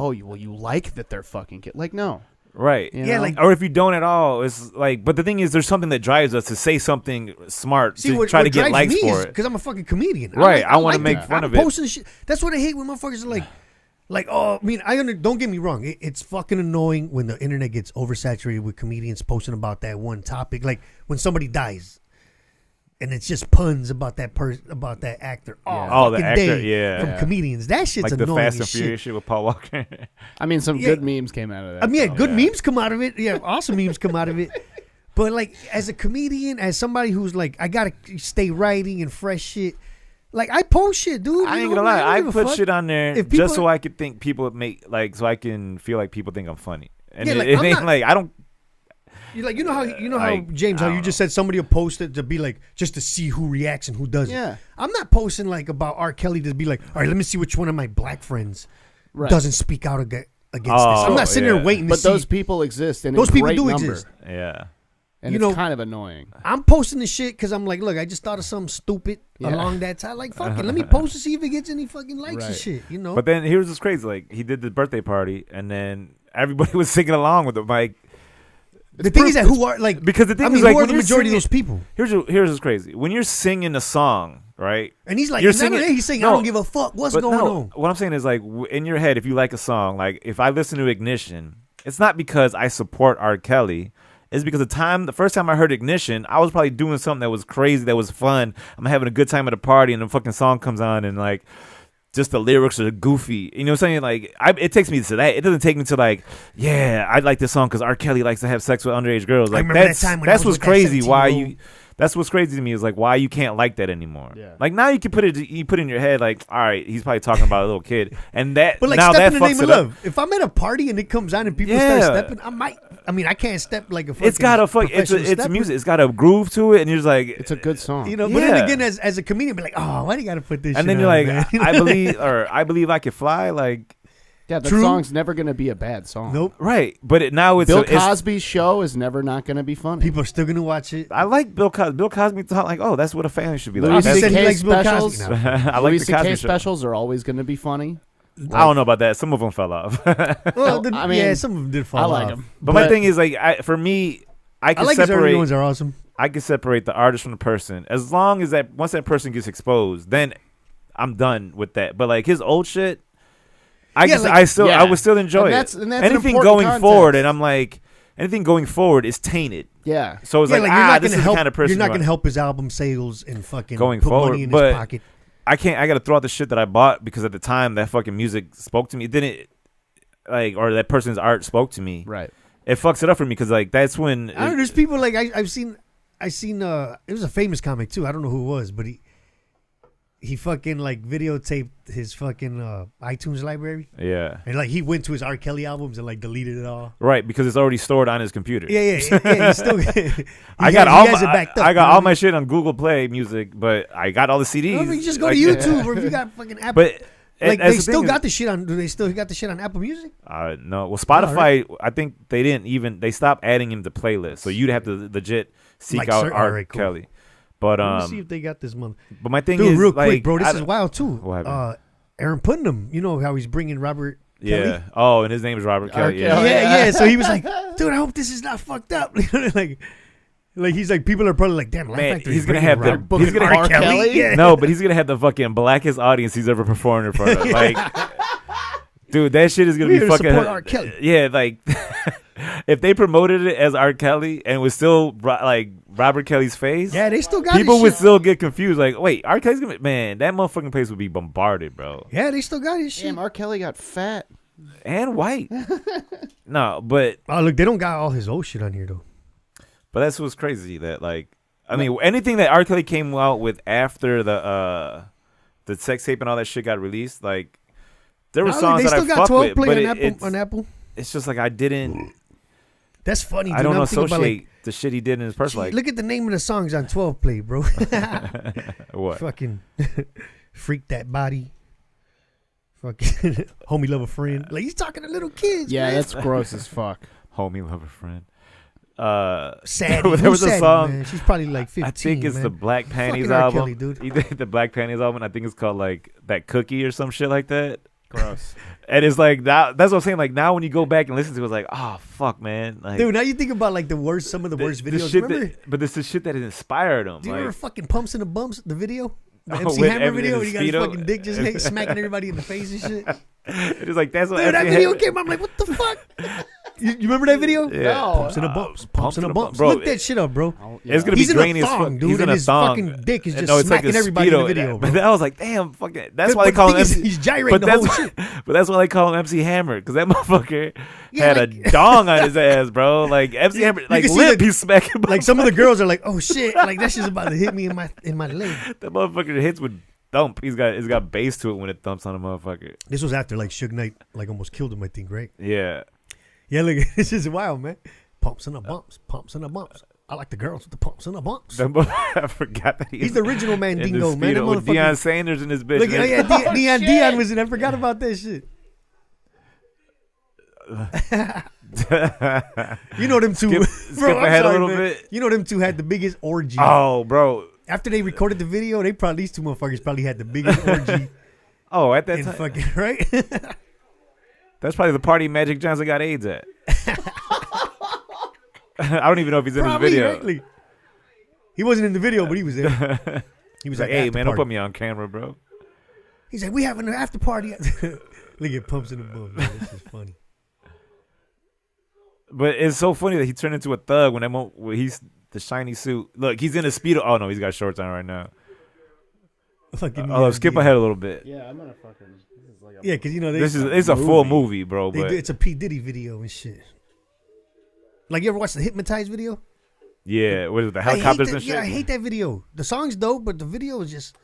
like that they're fucking kid. Like, no. Right. You Yeah, know? like- Or if you don't at all, it's like. But the thing is, there's something that drives us to say something smart to try to get likes for it. because I'm a fucking comedian. Right, I wanna like make that. fun I'm of it. Posting shit. That's what I hate when motherfuckers are like, oh, I mean, don't get me wrong. It's fucking annoying when the internet gets oversaturated with comedians posting about that one topic. Like when somebody dies, and it's just puns about that person, about that actor. Yeah. Oh, the fucking actor, day yeah. from Yeah. comedians. That shit's Like the annoying Fast as and shit. Furious shit with Paul Walker. I mean, some Yeah. good memes came out of that. I mean, yeah, so. good memes come out of it. Yeah, awesome memes come out of it. But like, as a comedian, as somebody who's like, I gotta stay writing and fresh shit. Like, I post shit, dude. I you ain't know, gonna lie. don't I give a put fuck. shit on there If people- just so I could think people make so I can feel like people think I'm funny. And Yeah, it, like, it I'm ain't not- like I don't. You like, you know how like, James, I how you don't just said somebody will post it to be like just to see who reacts and who doesn't. Yeah. I'm not posting like about R. Kelly to be like, all right, let me see which one of my black friends Right. doesn't speak out against this. Oh, I'm not sitting yeah. there waiting to But see. those people exist, and Those in people great do number, exist. Yeah. and You it's know- kind of annoying. I'm posting this shit because I'm like, look, I just thought of something stupid Yeah. along that time. Like, fuck it, let me post to see if it gets any fucking likes and Right. shit. You know. But then here's what's crazy. Like he did the birthday party, and then everybody was singing along with him. Like, The thing is that who are like because the thing I mean, is like who are when the you're majority singing, of those people? Here's what's crazy. When you're singing a song, right? And he's like, You're he's singing- saying, no, I don't give a fuck. What's But going no, on? what I'm saying is like in your head, if you like a song, like if I listen to Ignition, it's not because I support R. Kelly. It's because the first time I heard Ignition, I was probably doing something that was crazy, that was fun. I'm having a good time at a party, and the fucking song comes on, and like just the lyrics are goofy. You know what I'm saying? Like it takes me to that. It doesn't take me to like, yeah, I like this song because R. Kelly likes to have sex with underage girls. Like remember that that's time when I that's was what's with that crazy. Why 17-year-old. you? That's what's crazy to me is like why you can't like that anymore. Yeah. Like now you can put in your head like, all right, he's probably talking about a little kid, and that But like now Step that in the fucks Name of it up. Love. If I'm at a party and it comes on and people Yeah. start stepping, I mean, I can't step like a fucking It's got a fuck. It's professional stepper. music. It's got a groove to it, and you're just like, It's a good song. You know, but Yeah. then again, as a comedian, be like, oh, why do you got to put this? and shit then you're on, like, man? I believe I can fly. Like, yeah, that True. song's never gonna be a bad song. Nope. right, but now it's Bill it's- Cosby's show is never not gonna be funny. People are still gonna watch it. I like Bill Cosby. Bill Cosby thought like, oh, that's what a family should be Louis like. He said he C.K. likes Bill Cosby specials. now. I like Louis the C.K. Cosby show. specials are always gonna be funny. I don't know about that. Some of them fell off. Well, I mean, yeah, some of them did fall I like off. them. But my thing is like, for me, I I can like his early separate. ones are awesome. I can separate the artist from the person as long as that once that person gets exposed, then I'm done with that. But like his old shit, I Yeah, just, like- I would still enjoy And it. that's- and that's an anything important going context. forward, and I'm like, anything going forward is tainted. Yeah. So it's Yeah, like, like, you're not this gonna is help. the kind of person You're not you gonna are. help his album sales and fucking Going put forward, money in but- his pocket. I can't. I got to throw out the shit that I bought because at the time that fucking music spoke to me. It didn't like, or that person's art spoke to me. Right. It fucks it up for me because like that's when. I don't know. There's people like I've seen. It was a famous comic too. I don't know who it was, but he fucking like videotaped his fucking iTunes library, yeah. and like he went to his R. Kelly albums and like deleted it all. Right, because it's already stored on his computer. Yeah. He's still. I got all my, it backed up. I got you know all what my shit on Google Play Music, but I got all the CDs. I mean, you just go Like, to YouTube, or if you got fucking Apple. But like that's they the still thing got is- the shit on. Do they still got the shit on Apple Music? No, well, Spotify. I think they didn't even. They stopped adding him to playlists, so you'd have to legit seek Like, out search- R. alright, cool. Kelly. But Let me see if they got this month. but my thing Dude, is real like, quick, bro. This I is don't- wild too. What happened? Aaron Putnam. You know how he's bringing Robert Yeah. Kelly? Oh, and his name is Robert Kelly. Yeah. Kelly. Yeah. So he was like, dude, I hope this is not fucked up. like he's like, people are probably like, damn, Laugh Man, Factory he's is gonna bringing have the- Robert- he's gonna R. have- Kelly? Yeah. No, but he's gonna have the fucking blackest audience he's ever performed in front of. Like, dude, that shit is gonna We be here to fucking. support R. Kelly. Yeah, like if they promoted it as R. Kelly and it was still like Robert Kelly's face, Yeah, they still got people his would shit. still get confused. Like, wait, R. Kelly's gonna man, that motherfucking place would be bombarded, bro, Yeah, they still got his shit. Damn, R. Kelly got fat. and white. No, but Oh, look, they don't got all his old shit on here though. that's what's crazy. That like, I mean, anything that R. Kelly came out with after the sex tape and all that shit got released, like. There were Oh, look, songs they that I still got fuck 12 with, play but on Apple. it's, On Apple, it's just like I didn't. that's funny. Dude. I don't Now I'm thinking associate about, the shit he did in his like, personal life. look at the name of the songs on 12 play, bro. What? Fucking freak that body. Fucking homie love a friend. Like he's talking to little kids. Yeah, man. that's gross as fuck. Homie, love a friend. Sad. there was a song. Man? She's probably like 15. I think it's man. the Black Panties Fucking R. album. Kelly, dude. Either the Black Panties album. I think it's called like That Cookie or some shit like that. Gross. And it's like now. That's what I'm saying. Like now, when you go back and listen to it, it's like, oh fuck, man. Like, Dude, now you think about like some of the worst videos. shit Remember? but this is shit that inspired him. Do you like, remember fucking Pumps and the Bumps, the video? The Oh, MC with Hammer Eminem video and when he got his Speedo? fucking dick just smacking everybody in the face and shit. it's like that's what Dude, that MC video Hammer- came out. I'm like, what the fuck? You remember that video? Yeah. No. Pumps and the Bumps. Pumps and the Bumps. Bro, Look that shit up, bro. Oh, It's gonna He's be in a grainy as fuck. thong, dude, He's in and a his thong. fucking dick is just No, it's like a smacking everybody in the Speedo. video, bro. But I was like, damn, fucking. That's why they But call the him thing is, MC. he's gyrating the whole shit. But that's why they call him MC Hammer because that motherfucker Yeah, had like- a dong on his ass, bro. Like MC Hammer, like can see lip, the- he's smacking. Like some of the girls are like, oh shit, like that shit's about to hit me in my leg. that motherfucker hits with thump. It's got bass to it when it thumps on a motherfucker. This was after like Suge Knight like almost killed him, I think, right? Yeah. Yeah, look, this is wild, man. Pumps and the bumps, pumps and the bumps. I like the girls with the pumps and the bumps. I forgot that He's the original man, in Dingo, the man. That Speedo with motherfucker- Deion Sanders and his bitch. Look, oh yeah, Deion Dion was in. I forgot about that shit. You know them two. Skip Bro, I'm ahead a sorry, little man. bit. You know them two had the biggest orgy. Oh, bro. After they recorded the video, these two motherfuckers probably had the biggest orgy Oh, at that in time. fucking right. That's probably the party Magic Johnson got AIDS at. I don't even know if he's in Probably, this video. Directly. He wasn't in the video, but he was there. He was He's like, at hey, the man, don't party. put me on camera, bro. He's like, we having an after party. Look at pumps in the bum. Man. This is funny. But it's so funny that he turned into a thug when he's the shiny suit. Look, he's in a Speedo. Oh, no, he's got shorts on right now. Fucking Skip ahead a little bit. Yeah, I'm gonna fucking. This is like a Yeah, because you know It's a full movie, bro. But it's a P Diddy video and shit. Like you ever watched the Hypnotized video? yeah, what is it, the helicopters and shit? Yeah, I hate that video. The song's dope, but the video is just.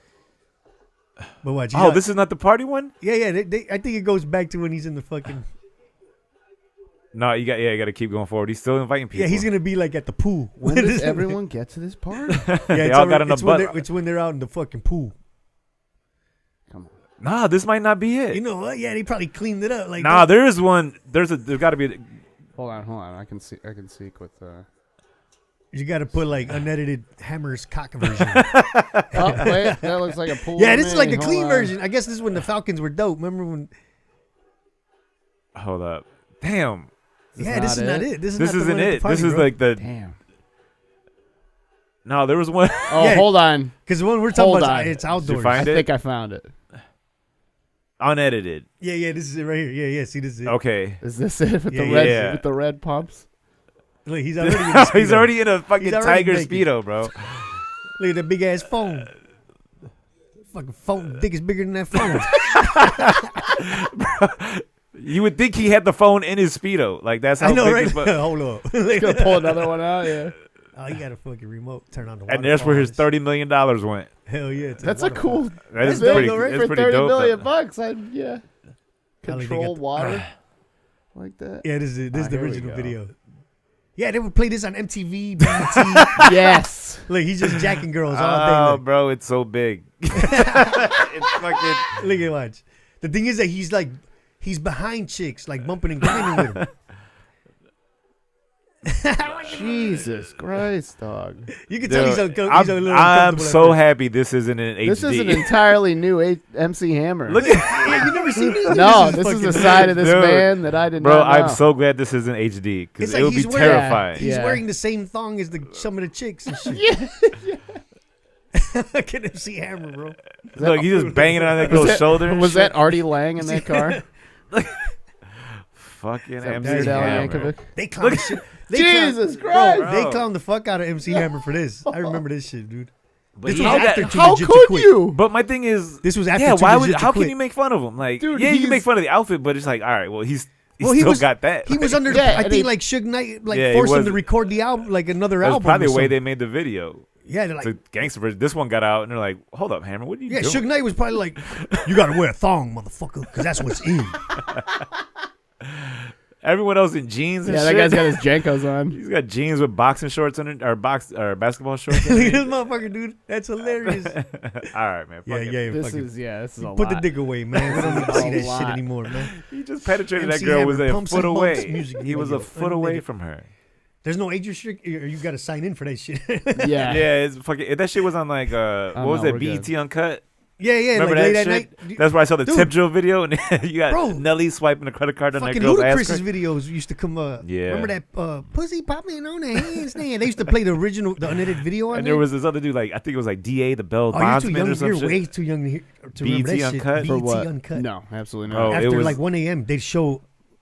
But watch. Oh, this is not the party one? Yeah. I think it goes back to when he's in the fucking. No, you got to keep going forward. He's still inviting people. Yeah, he's gonna be like at the pool. When does everyone get to this part? Yeah, They it's all already- got on the it's when butt. they're- It's when they're out in the fucking pool. Come on. Nah, this might not be it. You know what? Yeah, they probably cleaned it up. Like Nah, there is one. There's got to be. Hold on. I can seek with. you got to put like unedited Hammer's cock version. Oh wait, that looks like a pool. Yeah, this is like the Hold clean on. version. I guess this is when the Falcons were dope. Remember when? Hold up. Damn. Yeah, this is not it. This is This not the isn't one at the it. party, This is bro. like the. Damn. No, there was one. Oh, Yeah. hold on. Because the one we're talking Hold about, on. it's outdoors. find I it? think I found it. Unedited. Yeah, this is it right here. Yeah. See, this is it. Okay. Is this it with Yeah, the red yeah. with the red pumps? Look, he's already. In the He's Speedo. already in a fucking He's already tiger naked. Speedo, bro. Look at that big ass phone. Fucking phone, dick is bigger than that phone. You would think he had the phone in his Speedo. Like, that's how I know, big right? his phone. Hold up. Gonna pull another one out. Yeah. Oh, you got a fucking remote. Turn on the water. And that's where his $30 million went. Hell yeah. That's a cool. That is dope, pretty, though, right? that's For pretty 30 dope. million though. bucks. Yeah. I like they Control got the- water like that. Yeah, this is the here we original go. video. Yeah, they would play this on MTV, BET. Yes. Look, he's just jacking girls all day. Oh, Look. bro, it's so big. It's fucking. Look at watch. The thing is that he's behind chicks, like bumping and grinding with them. Jesus Christ, dog. You can tell he's a Dude, little I'm uncomfortable so at happy this isn't in HD. This is an entirely new MC Hammer. Look at, first. Yeah, you never seen this? no, this is fucking- the side of this Dude. man that I did bro, not know. I'm so glad this isn't HD because It's it like would be he's wearing- terrifying. He's Yeah. wearing the same thong as some of the chicks and shit. Yeah. Look at MC Hammer, bro. Look, he's just banging it on that girl's shoulder. and Was shit. that Artie Lang in that car? fucking Is that MC Weird Al Hammer? Yankovic? They clown the shit. Jesus Bro, Christ. they clown the fuck out of MC Hammer for this. I remember this shit, dude. But This he was had after that- Too How Legit to could Quit. you? But my thing is, This was after yeah, Too why Legit would? to How Quit. can you make fun of him? Like, Dude, yeah, you can make he's- fun of the outfit, but it's like, all right, well, he Well, still was- got that. He was under. Yeah, I and think he- like Suge Knight like Yeah, he forced him was- to record the album, like another That's album. probably or the way something. they made the video. Yeah, they're It's like, a gangster version. This one got out, and they're like, hold up, Hammer, what are you yeah, doing? Suge Knight was probably like, you gotta wear a thong, motherfucker, because that's what's in. Everyone else in jeans and Yeah, that shit. guy's got his Jenkos on. He's got jeans with boxing shorts under, or basketball shorts. Look at underneath. this motherfucker, dude. That's hilarious. All right, man. Yeah, fuck it. yeah. This fucking- is a Put the lot. dick away, man. We don't need to A see that shit lot. anymore, man. He just penetrated MC that girl. Was Hammer, a pumps foot and bumps away. music He was a video. foot away Unlimited. from her. There's no age restriction. You got to sign in for that shit. Yeah. Yeah, it's fucking. That shit was on like what was no, that? we're BET Uncut. yeah, Remember like late that at shit? night. That's where I saw the Dude. tip drill video, and you got Bro. Nelly swiping a credit card on that Fucking girl's ass Ludacris's crack. videos used to come up. Yeah. Remember that pussy popping on the handstand? They used to play the original, the unedited video on And there. there was this other dude, like I think it was like DA, the Bell Oh, you're too Bondsman young. or some You're shit. way too young to remember BET that shit. Uncut? For BET what? Uncut. No, absolutely Oh, not. it After was like 1 a.m., they'd show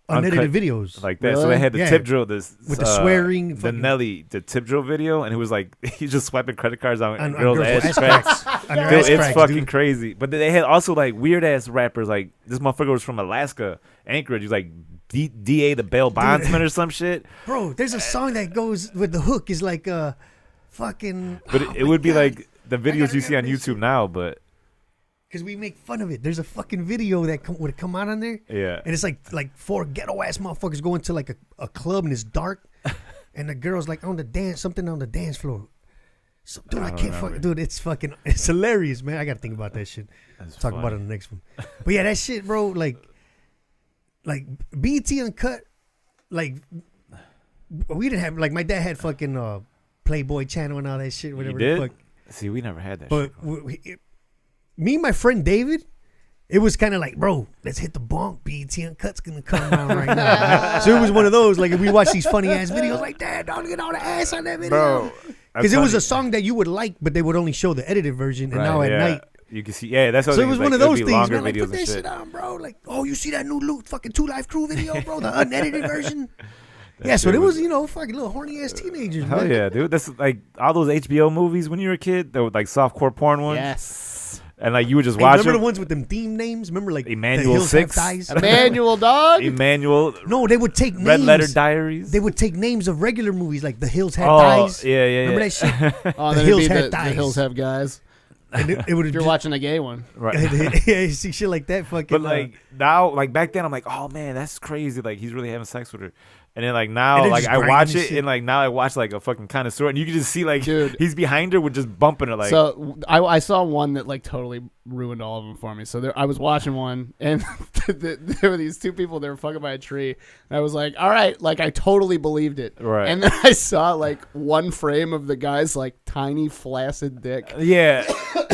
unedited Uncut, videos. like that. So Really? they had the Yeah. tip drill, this With the swearing, the fucking- Nelly, the tip drill video, and it was like he's just swiping credit cards on, on girls' ass cracks. On their Dude, ass it's cracks, fucking dude. crazy. But they had also like weird ass rappers. Like this motherfucker was from Alaska, Anchorage. He's like DA, the Bell Bondsman or some shit. Bro, there's a song that goes with the hook is like fucking. But it would be like the videos gotta you see on remember this YouTube now. But because we make fun of it. There's a fucking video that would come out on there, yeah, and it's like four ghetto ass motherfuckers going to like a club and it's dark, and the girl's like on the dance floor. So, dude, I don't can't remember. fuck, dude. It's hilarious, man. I gotta think about that shit. that's Talk about it in the next one. But yeah, that shit, bro. Like BET Uncut. Like we didn't have like my dad had fucking Playboy channel and all that shit. Whatever You the did? fuck. See, we never had that. But shit. me and my friend David, it was kind of like, bro, let's hit the bunk. BET Uncut's gonna come around right now. So it was one of those, like, if we watch these funny ass videos, like, Dad, don't get all the ass on that video, Bro. because it was a song that you would like, but they would only show the edited version, and now at night. You can see, that's what So it was one of those things, longer man. Like, videos put that and shit on, bro. Like, oh, you see that new fucking 2 Live Crew video, bro? The unedited version. Yeah, so shit it was, was- fucking little horny ass teenagers, Hell man. yeah, dude. That's like all those HBO movies when you were a kid. They were like softcore porn ones. Yes. And like you would just Hey, watch remember them. the ones with them theme names? Remember, like, Emmanuel the Hills 6? Have Thighs? Emmanuel, dog. Emmanuel, No, they would take names. Red Letter Diaries. They would take names of regular movies, like The Hills Had oh, Thighs. yeah. Remember that shit? Oh, The then Hills it'd be Had the Thighs. Hills Have Guys. And it would If you're watching a gay one. Right. yeah, you see shit like that, fucking. But like now, like back then, I'm like, oh man, that's crazy. Like he's really having sex with her. And then like now, And then like just I watch grinding it, shit. and like now I watch like a fucking connoisseur, and you can just see like Dude. he's behind her with just bumping her like. So I saw one that like totally ruined all of them for me. So I was watching one, and there were these 2 people that were fucking by a tree, and I was like, all right, like I totally believed it. Right. And then I saw like one frame of the guy's like tiny flaccid dick, yeah.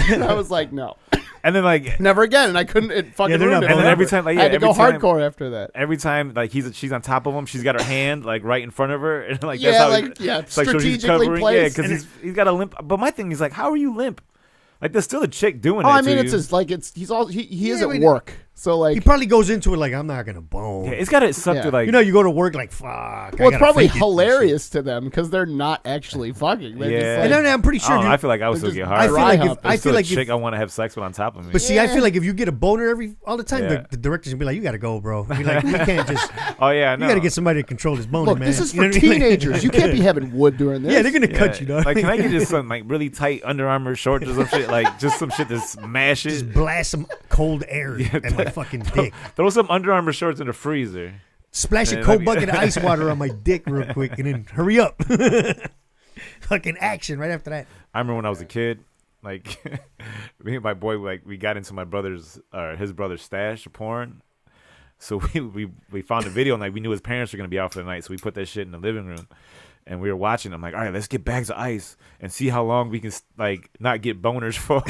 and I was like, no, And then like never again. And I couldn't. It fucking Yeah, they're ruined not it. And then every forever. time, like, I had to every go time- hardcore after that. every time like she's on top of him, she's got her hand like right in front of her, and like Yeah, that's how like, yeah, it's like so she's strategically covering, placed. because he's got a limp. But my thing is like, how are you limp? Like there's still a chick doing Oh, it. I mean, to it's you. just like he is Yeah, at wait, work, so like he probably goes into it like, I'm not gonna bone. Yeah, it's gotta suck Yeah. to like. You go to work like, fuck. well, I it's gotta probably fake it. hilarious to them because they're not actually fucking. They're Yeah. just And like, then I'm pretty I, sure. don't know, you- I feel like I would still just- get I hard. feel Dry like hump. if I There's still feel like a chick if, I want to have sex with on top of me. but see, I Yeah. feel like if you get a boner all the time, Yeah. the directors will be like, you gotta go, bro. Be like, we can't just. Oh yeah, You no. gotta get somebody to control this boner, look, man. this is You know for what I mean? teenagers. You can't be having wood during this. Yeah, they're gonna Yeah. cut you, dog. Like, can I get just some like really tight Under Armour shorts or some shit? Like just some shit that smashes. just blast some cold air at my fucking dick. Throw some Under Armour shorts in the freezer. Splash a Man, cold like- bucket of ice water on my dick real quick, and then hurry up. Fucking action right after that. I remember when I was a kid, like me and my boy, like we got into my his brother's stash of porn. So we found a video and like we knew his parents were gonna be out for the night, so we put that shit in the living room, and we were watching. I'm like, all right, let's get bags of ice and see how long we can like not get boners for.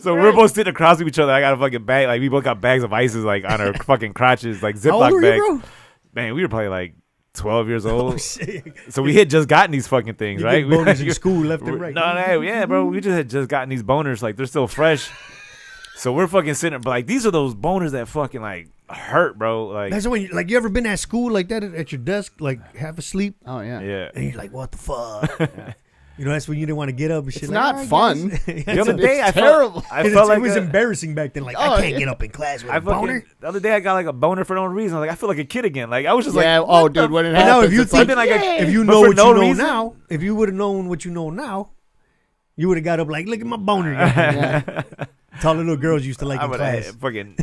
So we're both sitting across from each other. I got a fucking bag, like we both got bags of ices like on our fucking crotches, like How old Ziploc were bags. you, bro? Man, we were probably like 12 years old. Oh, shit. So we had just gotten these fucking things, You right? get boners in school left and right. No, yeah, bro. We just had just gotten these boners, like they're still fresh. So we're fucking sitting, but like these are those boners that fucking like hurt, bro. Like, That's when you ever been at school like that at your desk, like half asleep, Oh yeah. yeah. and you're like, what the fuck? That's when you didn't want to get up and shit. It's like, not "All right, fun. guys." The other It's day, I terrible. felt, I felt like it was a- embarrassing back then. Like, Oh, I can't yeah. get up in class with I a boner. fucking, the other day I got like a boner for no reason. Like I feel like a kid again. Like I was just Yeah. like, Oh, what the dude, when it And now, happens, if you it's think, like a- if you but know for what no you know reason? now, if you would have known what you know now, you would have got up like, look at my boner. yeah. Tall little girls used to like I in would class. fucking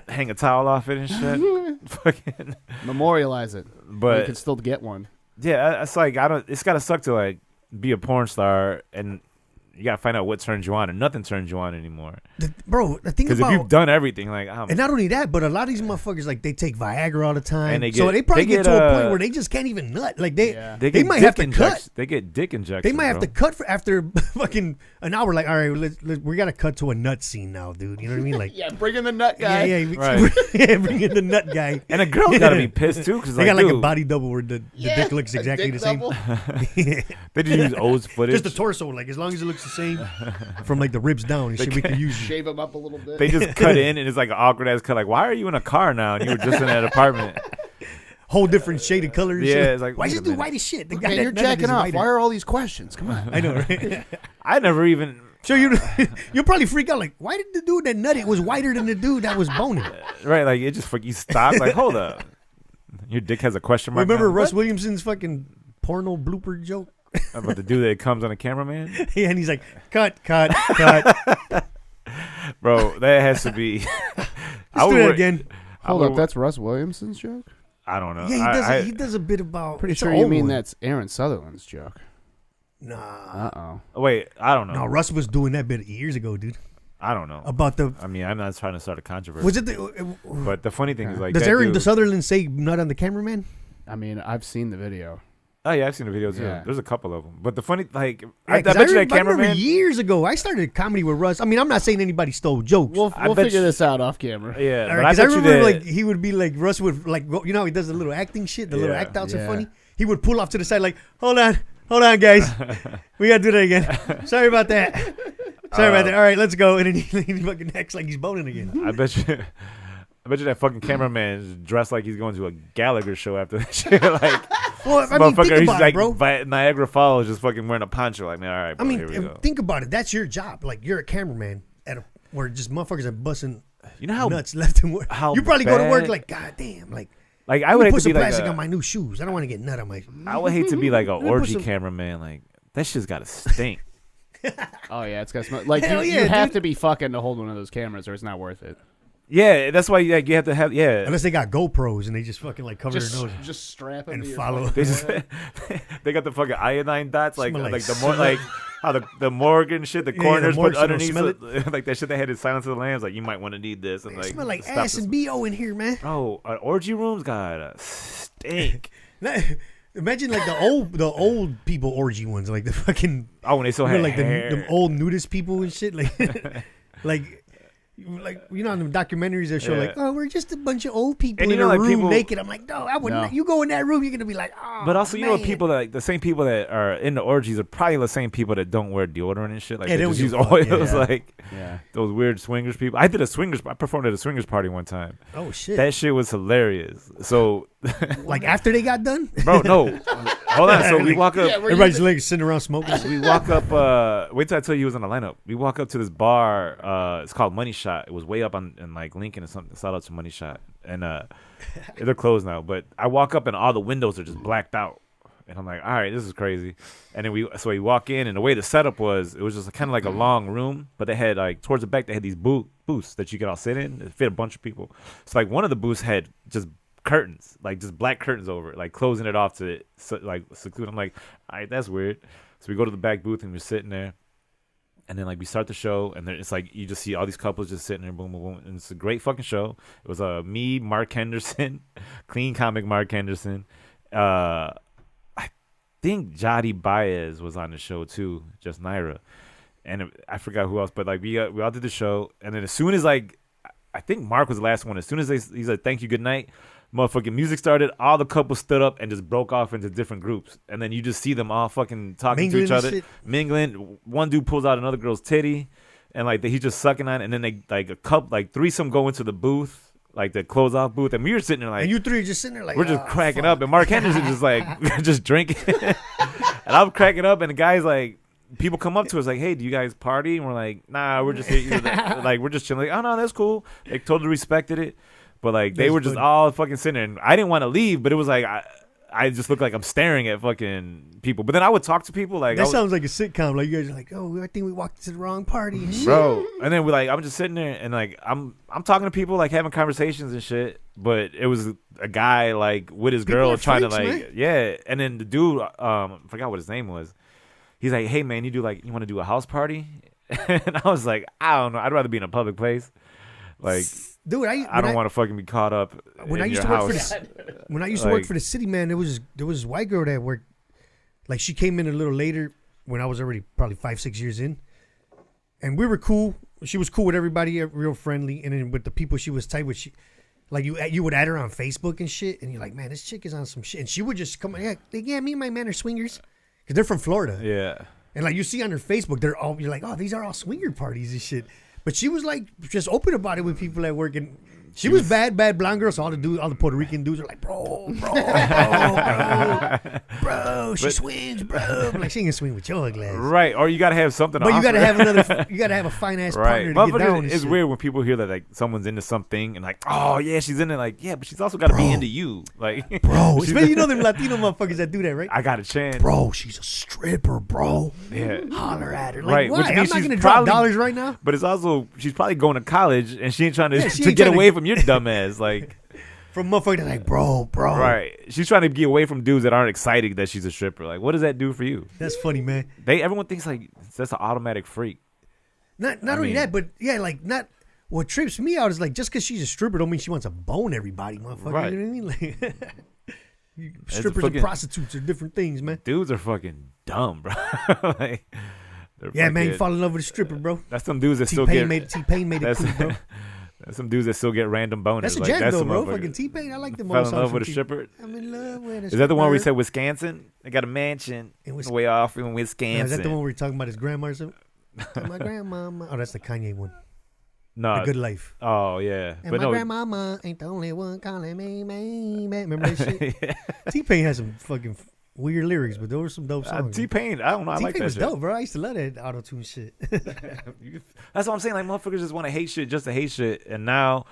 hang a towel off it and shit. Fucking, Memorialize it. You but can still get one. yeah, it's like I don't. It's gotta suck to like be a porn star and you gotta find out what turns you on, and nothing turns you on anymore. Bro, the thing Because if about you've done everything, like and not only that, but a lot of these motherfuckers like they take Viagra all the time, And they so get- they probably they get get, to a point uh, where they just can't even nut. Like they Yeah. they, they get might dick have to injections. cut. They get dick injections. They might have bro. to cut for after fucking an hour. Like, all right, we got to cut to a nut scene now, dude. You know what I mean? Like, Yeah, bring in the nut guy. yeah, Right. yeah, bring in the nut guy. And a girl's gotta be pissed too, because They like, got like a dude, body double where the dick looks a exactly dick the same. double. they just use O's footage. Just the torso, like as long as it looks the same from like the ribs down, shit, we can use it. Shave him up a little bit. They just cut in, and it's like an awkward ass cut. Like, why are you in a car now? And you were just in that apartment. Whole different shaded colors. Yeah, it's like, why wait just a do minute. white as shit? The guy Man, that you're none of jacking this is off. whiter. Why are all these questions? Come on. I know, right? I never even. So you'll probably freak out like, why did the dude that nutted was whiter than the dude that was boning? Right, like it just you stop. Like, hold up, your dick has a question mark. Remember now? Russ Williamson's fucking porno blooper joke? About the dude that comes on a cameraman, Yeah, and he's like, cut. bro. That has to be. Let's do that again. Hold up, that's Russ Williamson's joke? I don't know. Yeah, he does a bit about. Pretty it's sure an you old mean one. that's Aaron Sutherland's joke. Nah. Uh-oh. Wait, I don't know. No, Russ was doing that bit years ago, dude. I don't know. About the. I mean, I'm not trying to start a controversy. Was it the. But the funny thing is, like, Does that Aaron dude, Sutherland say nut on the cameraman? I mean, I've seen the video. Oh yeah, I've seen the video too. Yeah. There's a couple of them, but the funny like Yeah, I 'cause bet you that I remember cameraman. years ago, I started comedy with Russ. I mean, I'm not saying anybody stole jokes. We'll I bet figure you- this out off camera. Yeah, All but right, I 'cause I bet you remember that. like he would be like Russ would like you know how he does the little acting shit, the little Yeah. act outs are Yeah. funny. He would pull off to the side like, hold on, guys, we gotta do that again. Sorry about that. Sorry about that. All right, let's go. And then he fucking acts like he's boning again. I bet you. I bet you that fucking cameraman is dressed like he's going to a Gallagher show after that shit. Like, Well, I mean, think motherfucker, he's about like it, bro. Niagara Falls, just fucking wearing a poncho. Like, man, all right, I bro, mean, here we go. think about it. That's your job. Like you're a cameraman where just motherfuckers are busting You know how nuts left and right. how You probably go to work bad- like, God damn, like I would hate put to some be like plastic on my new shoes. I don't want to get nut on my. I would hate to be like a me put orgy some- cameraman. Like that shit's got to stink. Oh yeah, it's got smell. Like Hell you yeah, have dude. to be fucking to hold one of those cameras, or it's not worth it. Yeah, that's why like, you have to have Unless they got GoPros and they just fucking like cover Just, their nose just strap it and to your follow. They just they got the fucking iodine dots like Smell like the more like how the morgue and shit the Yeah, coroners the morgue, put so don't underneath smell it. Like that shit they had in Silence of the Lambs. Like you might want to need this and It like smell like stop ass this- and bo in here, man. Bro, an orgy room's got a stink. Imagine like the old people orgy ones, like the fucking Oh, when they still you know, had like hair. the old nudist people and shit, like like you know, in the documentaries they show Yeah. like, oh, we're just a bunch of old people And in you know, a like, room people- naked. I'm like, no, I wouldn't. No. You go in that room, you're gonna be like, oh. But also, you know, man. people that like the same people that are in the orgies are probably the same people that don't wear deodorant and shit. Like Yeah, they they just don't use give a fuck, oils, yeah. like Yeah. those weird swingers people. I performed at a swingers party one time. Oh shit! That shit was hilarious. So, like after they got done, bro, no, hold on. So we walk up. everybody's like sitting around smoking. We walk up. Wait till I tell you he was in the lineup. We walk up to this bar. It's called Money Shot. It was way up in like Lincoln or something. Shout out to Money Shot. And they're closed now. But I walk up and all the windows are just blacked out. And I'm like, all right, this is crazy. And then we walk in, and the way the setup was, it was just kind of like a long room, but they had like towards the back they had these booths that you could all sit in. It fit a bunch of people. So like one of the booths had just curtains, like just black curtains over it, like closing it off to like seclude. I'm like, all right, that's weird. So we go to the back booth and we're sitting there. And then like we start the show, and then it's like you just see all these couples just sitting there, boom, boom, boom, and it's a great fucking show. It was me, Mark Henderson, clean comic Mark Henderson. I think Jody Baez was on the show too, just Naira, and I forgot who else, but like we all did the show, and then as soon as like I think Mark was the last one. As soon as he's like, "Thank you, good night," motherfucking music started. All the couples stood up and just broke off into different groups, and then you just see them all fucking talking Mingling to each and other, shit. mingling. One dude pulls out another girl's titty, and like he's just sucking on it, and then they like a couple like threesome go into the booth, like the close off booth, and we were sitting there like And you three are just sitting there like, we're just "Oh, cracking fuck." up, and Mark Henderson just like just drinking, and I'm cracking up, and the guy's like. People come up to us like, "Hey, do you guys party?" And we're like, "Nah, we're just here, like we're just chilling." Like, "Oh no, that's cool." They totally respected it, but like they That's were just funny. all fucking sitting there. And I didn't want to leave, but it was like I just looked like I'm staring at fucking people. But then I would talk to people like, That sounds like a sitcom. Like you guys are like, oh, I think we walked to the wrong party and shit. bro. And then I'm just sitting there and like I'm talking to people like having conversations and shit. But it was a guy like with his People girl are trying freaks, to like man. yeah. And then the dude I forgot what his name was. He's like, "Hey man, you want to do a house party?" And I was like, "I don't know. I'd rather be in a public place. Like Dude, I don't want to fucking be caught up when in I used your to work house." for when I used to work Like- for the city, man, there was this white girl that worked. Like she came in a little later when I was already probably 5-6 years in, and we were cool. She was cool with everybody, real friendly, and then with the people she was tight with, like you would add her on Facebook and shit, and you're like, man, this chick is on some shit, and she would just come, yeah, me and my man are swingers, because they're from Florida, Yeah. and like you see on her Facebook, you're like, oh, these are all swinger parties and shit. But she was like just open about it with people at work, and she was bad blonde girl. So all the Puerto Rican dudes are like, bro, she swings, bro. I'm like, she can swing with your glass. Right. Or you gotta have something. But to you gotta offer. have you gotta have a fine ass Right. partner to get down. Motherfuckers, and it's shit. weird when people hear that like someone's into something and like, oh yeah, she's in it. Like, yeah, but she's also gotta be Bro. into you. Like, bro. she's- Especially you know them Latino motherfuckers that do that, right? I got a chance. Bro, she's a stripper, bro. Yeah. Holler at her, like Right, why? which I'm means not she's gonna drop probably- dollars right now. But it's also she's probably going to college and she ain't trying to Yeah, she to ain't get trying to- away from your dumb ass. Like, From motherfuckers that like, bro. right. She's trying to get away from dudes that aren't excited that she's a stripper. Like, what does that do for you? That's funny, man. Everyone thinks like that's an automatic freak. Not I only mean- that, but yeah, like not. What trips me out is like just because she's a stripper don't mean she wants to bone everybody, motherfucker. Right. You know what I mean? Like, Strippers fucking- and prostitutes are different things, man. Dudes are fucking dumb, bro. Like, they're Yeah, man, you fucking- fall in love with a stripper, bro. That's some dudes that still T-Pain get. made it That's, cool, bro. that's some dudes that still get random boners. That's a like, jam that's though, some bro. motherfucker- Fucking T-Pain, I like them Fell all in songs love from with a T- stripper. I'm in love with a Is that the one we stripper. said Wisconsin? They got a mansion It was- way off in No, Wisconsin. is that the one where we're talking about his grandma or something? My grandmama. Oh, that's the Kanye one. No. The Good Life. Oh yeah, And but my no. grandmama ain't the only one calling me, man. Remember that shit? Yeah. T-Pain has some fucking weird lyrics, but those were some dope songs. T-Pain, I don't know. I T-Pain like that was shit. dope, bro. I used to love that auto-tune shit. That's what I'm saying. Like motherfuckers just want to hate shit just to hate shit, and now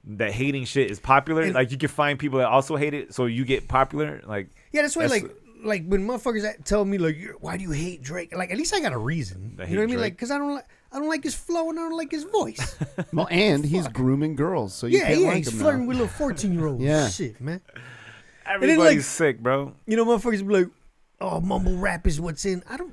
that hating shit is popular. And- Like you can find people that also hate it, so you get popular. Like Yeah, that's why, That's- like when motherfuckers tell me like, why do you hate Drake? Like, at least I got a reason. They You know what I hate mean? Like, Drake. because I don't like his flow and I don't like his voice. Well, and he's grooming girls, so you yeah, can't yeah, like he's him flirting now. with little 14-year-olds. Yeah. Shit, man. everybody's like- sick, bro. You know, motherfuckers be like, oh, mumble rap is what's in. I don't.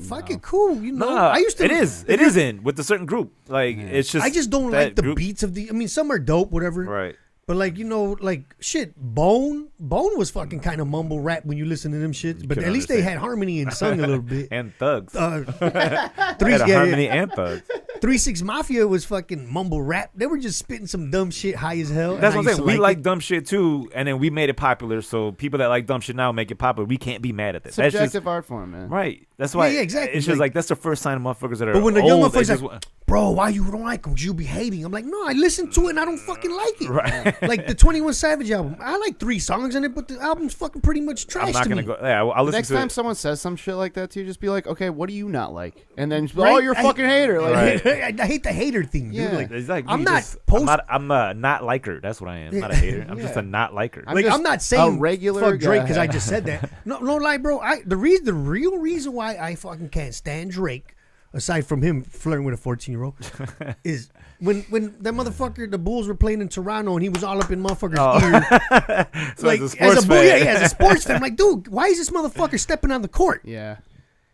Fuck it, cool. You know, Nah, I used to. It is. It is in with a certain group. Like it's just. I just don't that like the group- beats of the. I mean, some are dope, whatever. Right. But like, you know, like shit, Bone was fucking kind of mumble rap when you listen to them shits. But couldn't at least they understand. had harmony and sung a little bit. And thugs. Three, Had a yeah, harmony yeah. and thugs. 3-6 Mafia was fucking mumble rap. They were just spitting some dumb shit high as hell. That's and I what I'm used saying. to We like it. dumb shit too, and then we made it popular. So people that like dumb shit now make it popular. We can't be mad at that. That's Subjective just art form, man. right. That's why. Yeah, exactly. It's just Like- like that's the first sign of motherfuckers that are. But when the young old, they motherfuckers just like, bro, why you don't like them? You be hating. I'm like, no, I listen to it and I don't fucking like it. Right. Like the 21 Savage album, I like 3 songs in it, but the album's fucking pretty much trash I'm not to gonna me. go. Yeah, I'll listen Next to time it. someone says some shit like that to you, just be like, okay, what do you not like? And then, just be, Right? oh, you're a fucking hater. Like, Right. I hate the hater thing, dude. Yeah. Like, It's like I'm me not just- post- I'm a not liker. That's what I am. I'm not a hater. I'm just a not liker. I'm like just I'm not saying a regular fuck Drake because I guy. just said that. No, lie, bro. The real reason why I fucking can't stand Drake, aside from him flirting with a 14-year-old, is when that motherfucker, the Bulls were playing in Toronto and he was all up in motherfucker's ear. So Like as a sports Bull, fan, yeah, as a sports fan, I'm like, dude, why is this motherfucker stepping on the court? yeah,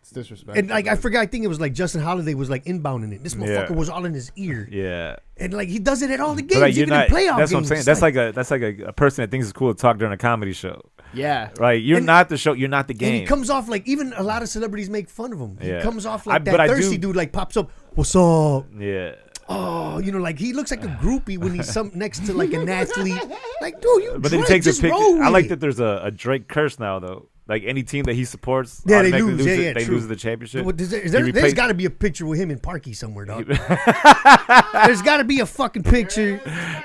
it's disrespectful. And like I forgot, I think it was like Justin Holiday was like inbounding it. This motherfucker Yeah. was all in his ear, yeah. and like he does it at all the But, games, like, you're even not. in playoff That's what I'm games. saying. It's That's like a person that thinks it's cool to talk during a comedy show. yeah, Right? You're And- not the show. You're not the And game. he comes off like even a lot of celebrities make fun of him. He Yeah. comes off I- like but that I thirsty do- dude like pops up. What's up? Yeah. Oh, you know, like he looks like a groupie when he's next to like an athlete. Like, dude, you But then he Drake, takes a just picture. roll I with like it. that there's a Drake curse now though. Like any team that he supports, Yeah, they automatically lose. Yeah, it- yeah, they true. lose the championship. Well, there's He there's replaced- got to be a picture with him and Parky somewhere, dog. There's got to be a fucking picture.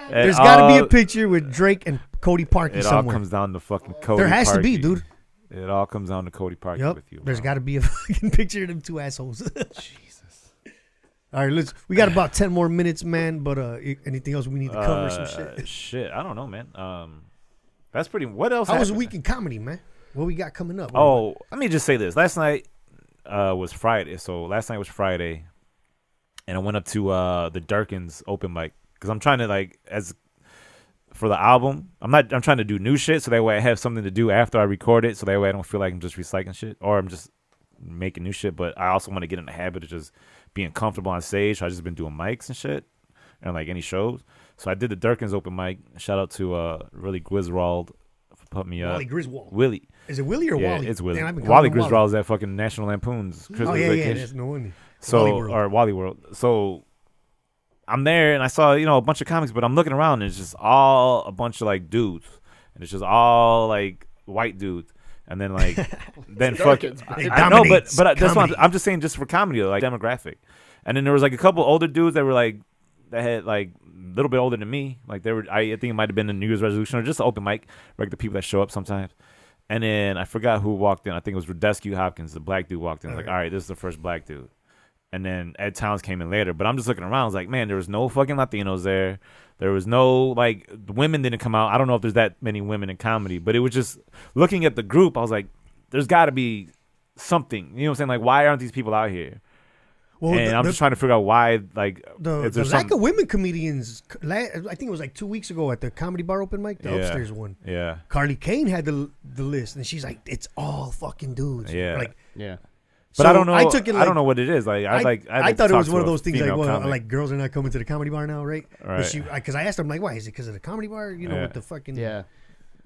There's got to be a picture with Drake and Cody Parky It all somewhere. comes down to fucking Cody. There has to be, Parkey. dude. It all comes down to Cody Parkey Yep. with you. There's bro. got to be a fucking picture of them two assholes. Jesus. All right, we got about 10 more minutes, man. But anything else we need to cover? Some shit. Shit, I don't know, man. That's pretty. What else? How was the happened? week in comedy, man? What we got coming up? Oh, let me just say this. Last night was Friday. So last night was Friday, and I went up to the Durkins open mic because I'm trying to like for the album. I'm trying to do new shit so that way I have something to do after I record it. So that way I don't feel like I'm just recycling shit or I'm just making new shit. But I also want to get in the habit of just being comfortable on stage. So I just been doing mics and shit and like any shows. So I did the Durkins open mic. Shout out to really Griswold for putting me up. Wally Griswold. Willie. Is it Willie or Yeah, Wally? it's Willie. Damn, I've been Wally calling him Griswold is that fucking National Lampoon's Christmas Oh yeah, yeah, Vacation. that's no wonder. So Wally World. or Wally World. So I'm there and I saw a bunch of comics, but I'm looking around and it's just all a bunch of like dudes, and it's just all like white dudes, and then like then fucking It I know, but dominates that's what comedy. I'm just saying just for comedy though, like demographic, and then there was like a couple older dudes that were like that had like a little bit older than me, like they were I think it might have been a New Year's resolution or just an open mic, like the people that show up sometimes. And then I forgot who walked in. I think it was Radescu Hopkins, the black dude walked in. Like, all right, this is the first black dude. And then Ed Towns came in later. But I'm just looking around. I was like, man, there was no fucking Latinos there. There was no, like, the women didn't come out. I don't know if there's that many women in comedy. But it was just, looking at the group, I was like, there's got to be something. You know what I'm saying? Like, why aren't these people out here? Well, And I'm just trying to figure out why, like, the is there lack something? of women comedians. I think it was like 2 weeks ago at the Comedy Bar open mic, the Yeah. upstairs one. Yeah. Carly Kane had the list, and she's like, "It's all fucking dudes." Yeah. Like, yeah. But so I don't know. I took it. Like, I don't know what it is. Like, I I thought it was one of those things like, well, like girls are not coming to the Comedy Bar now, right? Right. Because I asked her, I'm like, why is it? Because of the Comedy Bar? You know, Yeah. with the fucking Yeah.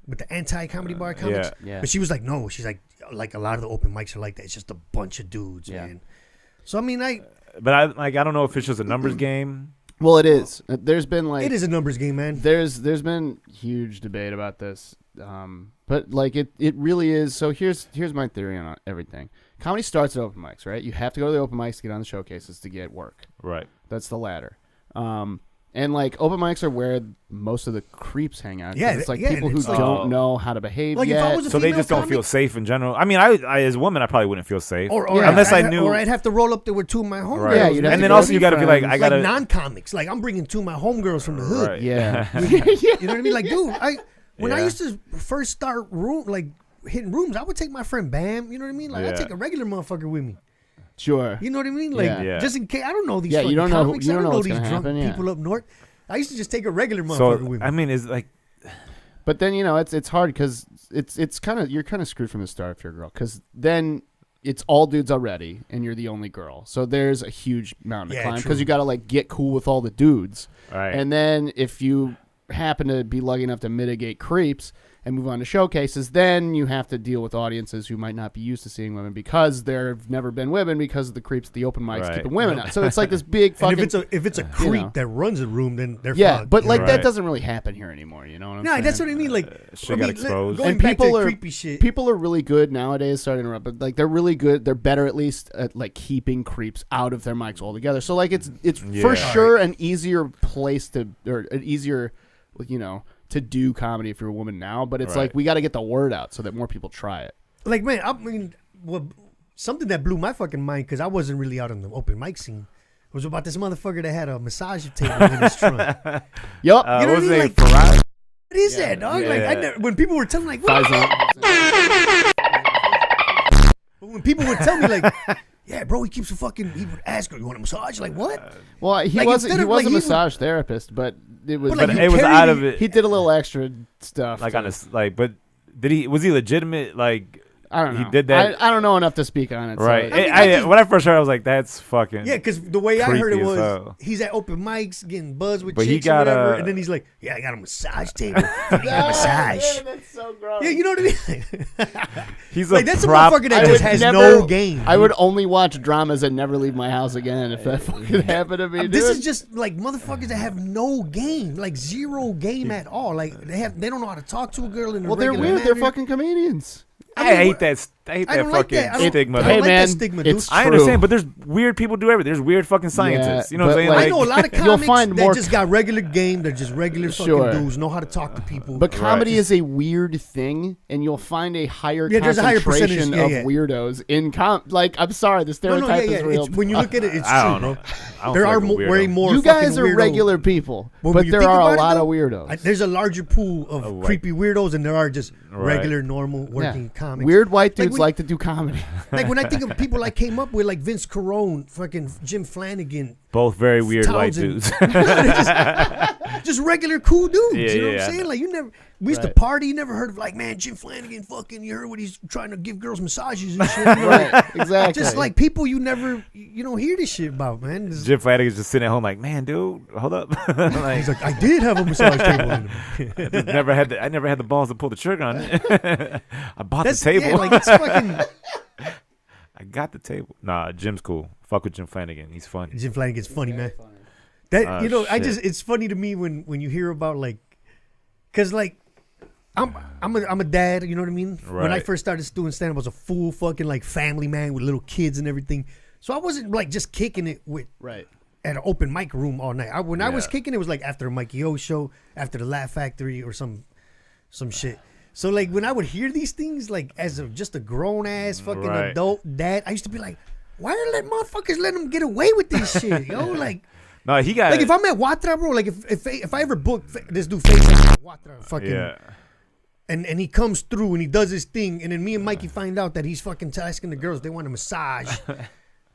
with the anti-comedy bar comics. Yeah. But she was like, no, she's like a lot of the open mics are like that. It's just a bunch of dudes, man. So I mean, But I don't know if it's just a numbers game. Well, it is. There's been like it is a numbers game, man. There's been huge debate about this, but like it really is. So here's my theory on everything. Comedy starts at open mics, right? You have to go to the open mics to get on the showcases to get work. Right. That's the ladder. And like open mics are where most of the creeps hang out. Yeah, it's like yeah, people who it's like- don't know how to behave Like, if I yet. was a So they female just don't comic? feel safe in general. I mean, I as a woman, I probably wouldn't feel safe. Or unless I I'd- knew. or I'd have to roll up there with two of my homegirls. Right. Yeah, you'd have and to then go also with you your got to be like, friends. I gotta. Like non-comics. Like I'm bringing two of my homegirls from the hood. yeah. You know what I mean? Like, dude, when I Yeah. used to first start hitting rooms, I would take my friend Bam. You know what I mean? Like, I'd Yeah. take a regular motherfucker with me. Sure. You know what I mean? Like, Yeah. just in case. I don't know these Yeah, fucking you don't know who- comics. you I don't don't know know what's these gonna drunk happen, yeah. people up north. I used to just take a regular motherfucker So with me. I mean, it's like But then it's hard because it's kind of you're kind of screwed from the start if you're a girl because then it's all dudes already and you're the only girl. So there's a huge mountain to Yeah, climb true. because you got to like get cool with all the dudes. right. And then if you happen to be lucky enough to mitigate creeps and move on to showcases, then you have to deal with audiences who might not be used to seeing women because there've never been women because of the creeps at the open mics Right. keeping women out. So it's like this big and fucking if it's a creep know. that runs a room, then they're yeah, fucked, but you know? like that Right. doesn't really happen here anymore. You know what I'm Nah, saying? that's what I mean. Like, shit I got mean, exposed. Going And back people to are creepy shit. people are really good nowadays. Sorry to interrupt, but like they're really good. They're better at least at like keeping creeps out of their mics altogether. So like it's for Yeah. sure an easier place to or an easier to do comedy if you're a woman now. But it's Right. like we got to get the word out so that more people try it. Like, man, I mean, something that blew my fucking mind because I wasn't really out on the open mic scene was about this motherfucker that had a massage table in his trunk. Yup. You know what what I was mean? it? Like, Farad? What is that, dog? Like, Yeah. when people were telling me, like, what? But when people would tell me, like, yeah, bro, he keeps he would ask her, you want a massage? Like, what? Well, he Like, wasn't. instead He of, was like, a he would- massage therapist, but it was. But, like, But you it was carry out the- of it. he did a little extra stuff. Like to- on this, like, but was he legitimate? Like, I don't know. he did that? I don't know enough to speak on it. so- right? I mean, I just- when I first heard, it, I was like, that's fucking. Yeah, because the way I heard it Creepy as was, hell. he's at open mics getting buzzed with But he chicks or got whatever, a- and then he's like, yeah, I got a massage table. I got a massage. That's so gross. Yeah, you know what I mean? he's Like, a that's a prop. motherfucker that I just would has never- no game. I would only watch dramas and never leave my house again if that fucking happened to me. This dude. is just like motherfuckers that have no game, like zero game at all. Like they don't know how to talk to a girl in a well, they're regular weird. They're manner. fucking comedians. I hate that. I hate I that don't like fucking that. I don't- stigma. I don't Hey, like man, that stigma, dude. it's I true. understand, but there's weird people do everything. There's weird fucking scientists. Yeah, You know what I'm but, saying? like- I know a lot of You'll comics find that more- just got regular game. They're just regular Sure. fucking dudes, know how to talk to people. But comedy Right. is a weird thing, and you'll find a higher Yeah, there's a higher concentration percentage, of yeah. weirdos in Like, I'm sorry, the no, stereotype yeah. is real. It's, when you look at it, it's I true, don't know. bro. I don't There feel are like a weirdo. way more. you guys fucking are weirdo- regular people, But when but you there think are a about it, lot though, of weirdos. There's a larger pool of Right. creepy weirdos than there are just Right. regular, normal working Yeah. comics. Weird white Like dudes when- like to do comedy. Like when I think of people I came up with, like Vince Carone, fucking Jim Flanagan, Both very weird white Townsend. dudes. just regular cool dudes. Yeah, you know yeah, what I I'm saying? know. Like we used to Right. party. You never heard of like, man, Jim Flanagan, fucking. You heard what he's trying to give girls massages and shit. You know, like, Right, exactly. just like people you never, you don't hear this shit about, man. It's- Jim Flanagan's just sitting at home like, man, dude, hold up. Like, He's like, I did have a massage table. In him. I never had the balls to pull the trigger on it. I bought That's the table. Yeah, like it's fucking. I got the table. Nah, Jim's cool. Fuck with Jim Flanagan. He's funny. Jim Flanagan's funny, man. That Oh, you know, shit. it's funny to me when you hear about like, cause like, I'm a dad. You know what I mean? When I Right. first started doing stand up, I was a full fucking like family man with little kids and everything. So I wasn't like just kicking it with right. at an open mic room all night. When I was Yeah. kicking it was like after a Mikey O show, after the Laugh Factory or some shit. So like when I would hear these things like as just a grown ass fucking Right. adult dad, I used to be like, why are let motherfuckers let them get away with this shit, yo? Like. No, he got Like if I'm at Watra, bro, like if I ever book this dude face at Watra, fucking, yeah. and he comes through and he does his thing, and then me and Mikey find out that he's fucking asking the girls they want a massage,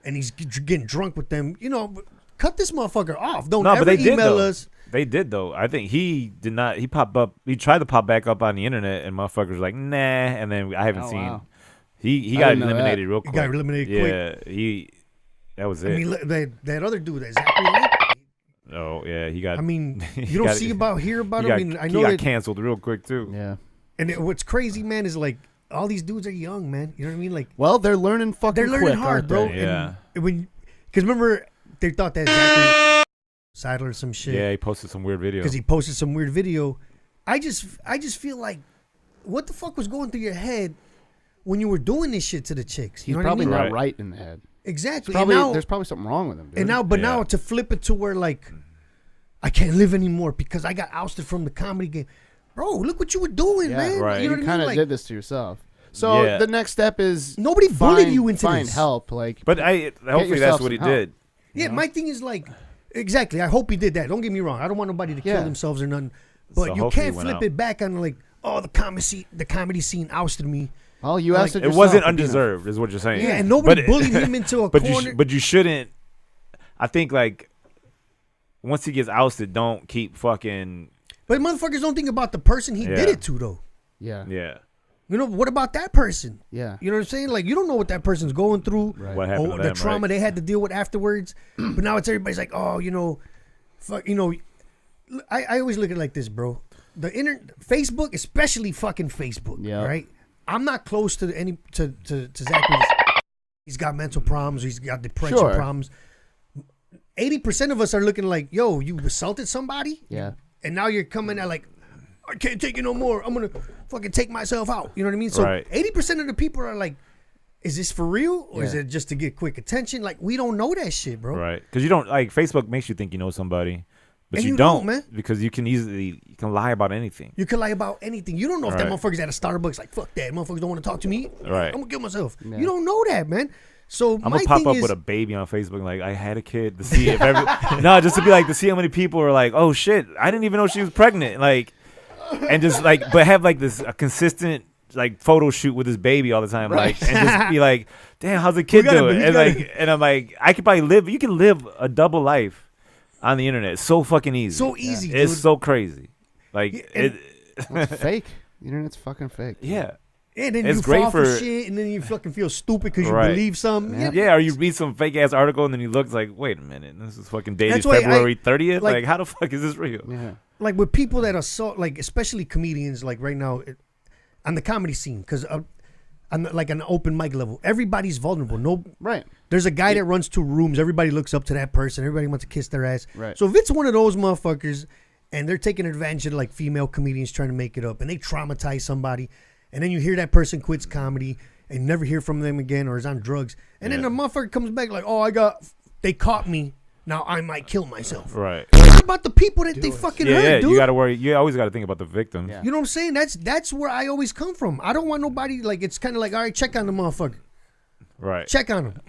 and he's getting drunk with them, you know, cut this motherfucker off. Don't No, ever but they did email though. us. They did though. I think he did not. He popped up. He tried to pop back up on the internet, and motherfuckers were like, nah. And then I haven't Oh, seen. wow. He I got didn't know eliminated real He quick. got eliminated quick. Yeah, that was I it. mean, that other dude, that Zachary Lake, Oh yeah, he got. I mean, he you don't got- hear about he him. I got, mean, I he know got that canceled real quick too. Yeah. what's crazy, man, is like all these dudes are young, man. You know what I mean? Like, Well, they're learning fucking they're learning quick, hard, aren't bro. they? Yeah. And because remember they thought that Zachary Seidler or some shit. Yeah, he posted some weird video. Because he posted some weird video. I just feel like, what the fuck was going through your head when you were doing this shit to the chicks? You He's know what I probably mean? not Right. right in the head. Exactly. Probably, and now, there's probably something wrong with him, dude. now Yeah. to flip it to where like I can't live anymore because I got ousted from the comedy game. Bro, look what you were doing, Yeah, man. right. You know you what I kind mean? of Like, did this to yourself. So Yeah. the next step is nobody bullied you into find this. help. Like, but hopefully yourself that's what he some help. did. Yeah, my thing is like, exactly. I hope he did that. Don't get me wrong. I don't want nobody to kill Yeah. themselves or nothing. But So you hopefully can't he went flip out. it back on like, oh, the comedy scene ousted me. well, you Like, asked It yourself wasn't to be undeserved, is what you're saying. Yeah, and nobody But- bullied him into a but corner. but you shouldn't. I think like once he gets ousted, don't keep fucking But motherfuckers don't think about the person he did Yeah. it to, though. Yeah. yeah. You know, what about that person? Yeah. You know what I'm saying? Like, you don't know what that person's going through. Right. What happened Or to the them, trauma right? they had to deal with afterwards. But now it's everybody's like, oh, you know, fuck, you know. I always look at it like this, bro. The Facebook, especially fucking Facebook, Yeah. right? I'm not close to to Zachary. He's got mental problems. He's got depression Sure. problems. 80% of us are looking like, yo, you assaulted somebody? Yeah. And now you're coming at like, I can't take it no more. I'm gonna fucking take myself out. You know what I mean? So Right. 80% of the people are like, is this for real or is Yeah. it just to get quick attention? Like, we don't know that shit, bro. Right. Because you don't like Facebook makes you think you know somebody, but And you you don't, don't, man. because you can lie about anything. You can lie about anything. You don't know if that Right. motherfucker's at a Starbucks. Like, fuck that. Motherfuckers don't want to talk to me. Right. I'm gonna kill myself. Yeah. You don't know that, man. So I'm my gonna pop thing up is, with a baby on Facebook, like I had a kid to see if no, just to be like to see how many people are like, oh shit, I didn't even know she was pregnant, like, and just like, but have like this a consistent like photo shoot with his baby all the time, like, and just be like, damn, how's the kid gotta- doing? we And gotta- like, and I'm like, I could probably live. You can live a double life on the internet. It's so fucking easy. so easy, It's dude. so crazy. Like Yeah, and- it. Fake. The internet's fucking fake. Yeah. and then it's you great fall for for- shit, and then you fucking feel stupid because you Right. believe something. Yeah. Yeah, or you read some fake ass article and then you look like, wait a minute, this is fucking dated That's why February 30th. like- Like, how the fuck is this real? Yeah. Like with people that are so like, especially comedians, like right now on the comedy scene, because on like an open mic level, everybody's vulnerable. No, Right. there's a guy that runs 2 rooms. Everybody looks up to that person. Everybody wants to kiss their ass. Right. So if it's one of those motherfuckers and they're taking advantage of like female comedians trying to make it up and they traumatize somebody, and then you hear that person quits comedy and never hear from them again or is on drugs, and then Yeah. the motherfucker comes back like, oh, they caught me. Now I might kill myself. Right. What about the people that they fucking Yeah, hurt, yeah. dude? You gotta worry. You always gotta think about the victims. Yeah. You know what I'm saying? That's where I always come from. I don't want nobody like, it's kind of like, all right, check on the motherfucker. Right. Check on him.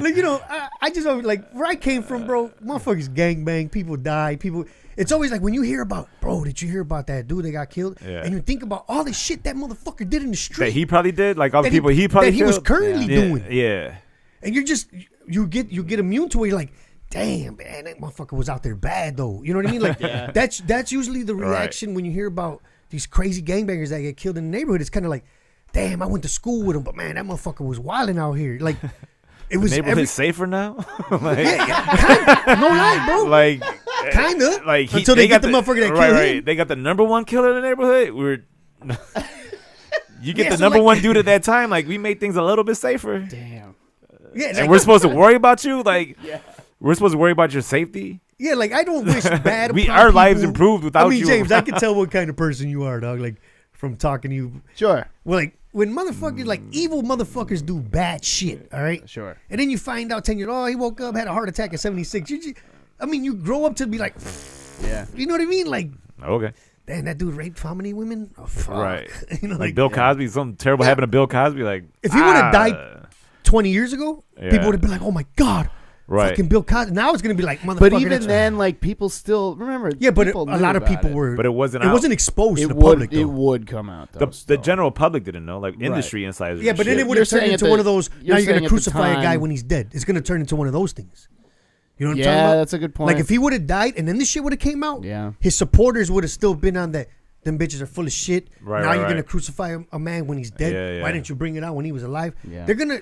like, you know, I just always, like, where I came from, bro, motherfuckers gangbang, people die, people. It's always like when you hear about, bro, did you hear about that dude that got killed? Yeah. And you think about all the shit that motherfucker did in the street. That he probably did. Like all the that people he probably that he was killed. currently Yeah. doing. Yeah. And you're just, you get immune to it. You're like, damn, man, that motherfucker was out there bad though. You know what I mean? Like that's usually the reaction when you hear about these crazy gangbangers that get killed in the neighborhood. It's kind of like, damn, I went to school with him, but man, that motherfucker was wilding out here. Like, it was Neighborhood safer now. like, no lie, bro. like, Kinda. like Until they get got the motherfucker that right, killed right. him. They got the number one killer in the neighborhood. You get Yeah, the so, number like- one dude at that time. Like we made things a little bit safer, Damn. Yeah, and like, we're supposed to worry about you. Like we're supposed to worry about your safety. yeah, like I don't wish bad. upon Our lives people. improved without I mean, you. James, I can tell what kind of person you are, dog. Like from talking to you. Sure. Well, like when motherfuckers, like evil motherfuckers, do bad shit. All right. Sure. And then you find out 10 years, oh, he woke up, had a heart attack at 76. I mean, you grow up to be like, Yeah. you know what I mean? Like, Okay. damn, that dude raped how many women? Oh, fuck. Right. you know, Like Bill Cosby, something terrible happened to Bill Cosby. Like If he would've died 20 years ago, Yeah. people would have been like, oh my God, Right. fucking Bill Cosby. Now it's going to be like, motherfucker. But even that's- then, like people still remember. yeah, but people a knew lot of about people it. were. But it wasn't It out. wasn't exposed It to the would. public, It though. would come out though. the still. general public didn't know, like industry insiders. Yeah, and but then shit. it would You're have turned saying into at one the- of those. you're Now you're going saying to at the crucify a guy time- when he's dead. It's going to turn into one of those things. You know what I'm talking Yeah, about? that's a good point. Like if he would have died and then this shit would have came out, Yeah. his supporters would have still been on that. Them bitches are full of shit. Right, now right, you're right. gonna crucify a man when he's dead. Yeah, yeah. Why didn't you bring it out when he was alive? Yeah. They're gonna.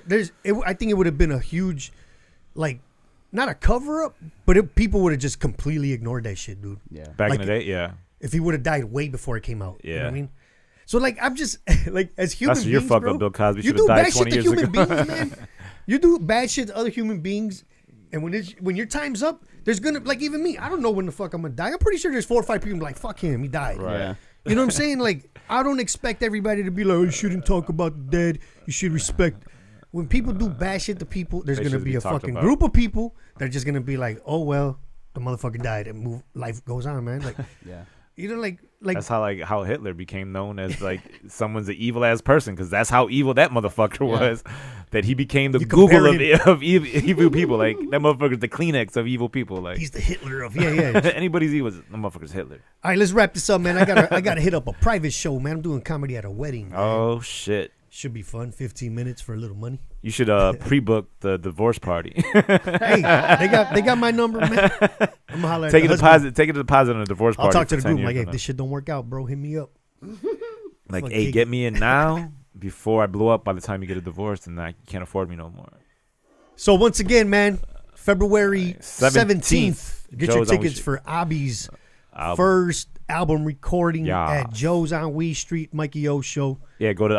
I think it would have been a huge, like, not a cover up, but people would have just completely ignored that shit, dude. Yeah. back like- in the day, yeah. If he would have died way before it came out, you know what I Yeah. mean? So like I'm just like as human That's beings, your fuck bro, up, Bill Cosby. you Should do have died bad 20 shit to years human ago. beings, man. You do bad shit to other human beings, and when your time's up, there's gonna like even me. I don't know when the fuck I'm gonna die. I'm pretty sure there's 4 or 5 people like fuck him, he died. Right. Yeah. You know what I'm saying? Like I don't expect everybody to be like, oh, you shouldn't talk about the dead. You should respect. When people do bad shit to people, there's They gonna should be be a talked fucking about. group of people that are just gonna be like, oh well, the motherfucker died and move. Life goes on, man. Like Yeah. you know, like That's how Hitler became known as like someone's an evil ass person because that's how evil that motherfucker was. That he became the You compare Google of evil people. Like that motherfucker's the Kleenex of evil people. Like he's the Hitler of yeah. anybody's evil, the motherfucker's Hitler. All right, let's wrap this up, man. I gotta hit up a private show, man. I'm doing comedy at a wedding. Man. Oh shit! Should be fun. 15 minutes for a little money. You should pre-book the divorce party. Hey, they got my number, man. I'm gonna holler at Take a the husband. deposit on a divorce I'll party. talk to for the 10 group years like, hey, from if this shit don't work out, bro, hit me up. now. Like, fuck hey, kick get me in now before I blow up. By the time you get a divorce, and I can't afford me no more. So once again, man, February 17th, get your Joe's on Wee tickets Street. for Abby's Album. first album recording Yeah. at Joe's on Wee Street, Mikey O Show. Yeah, go to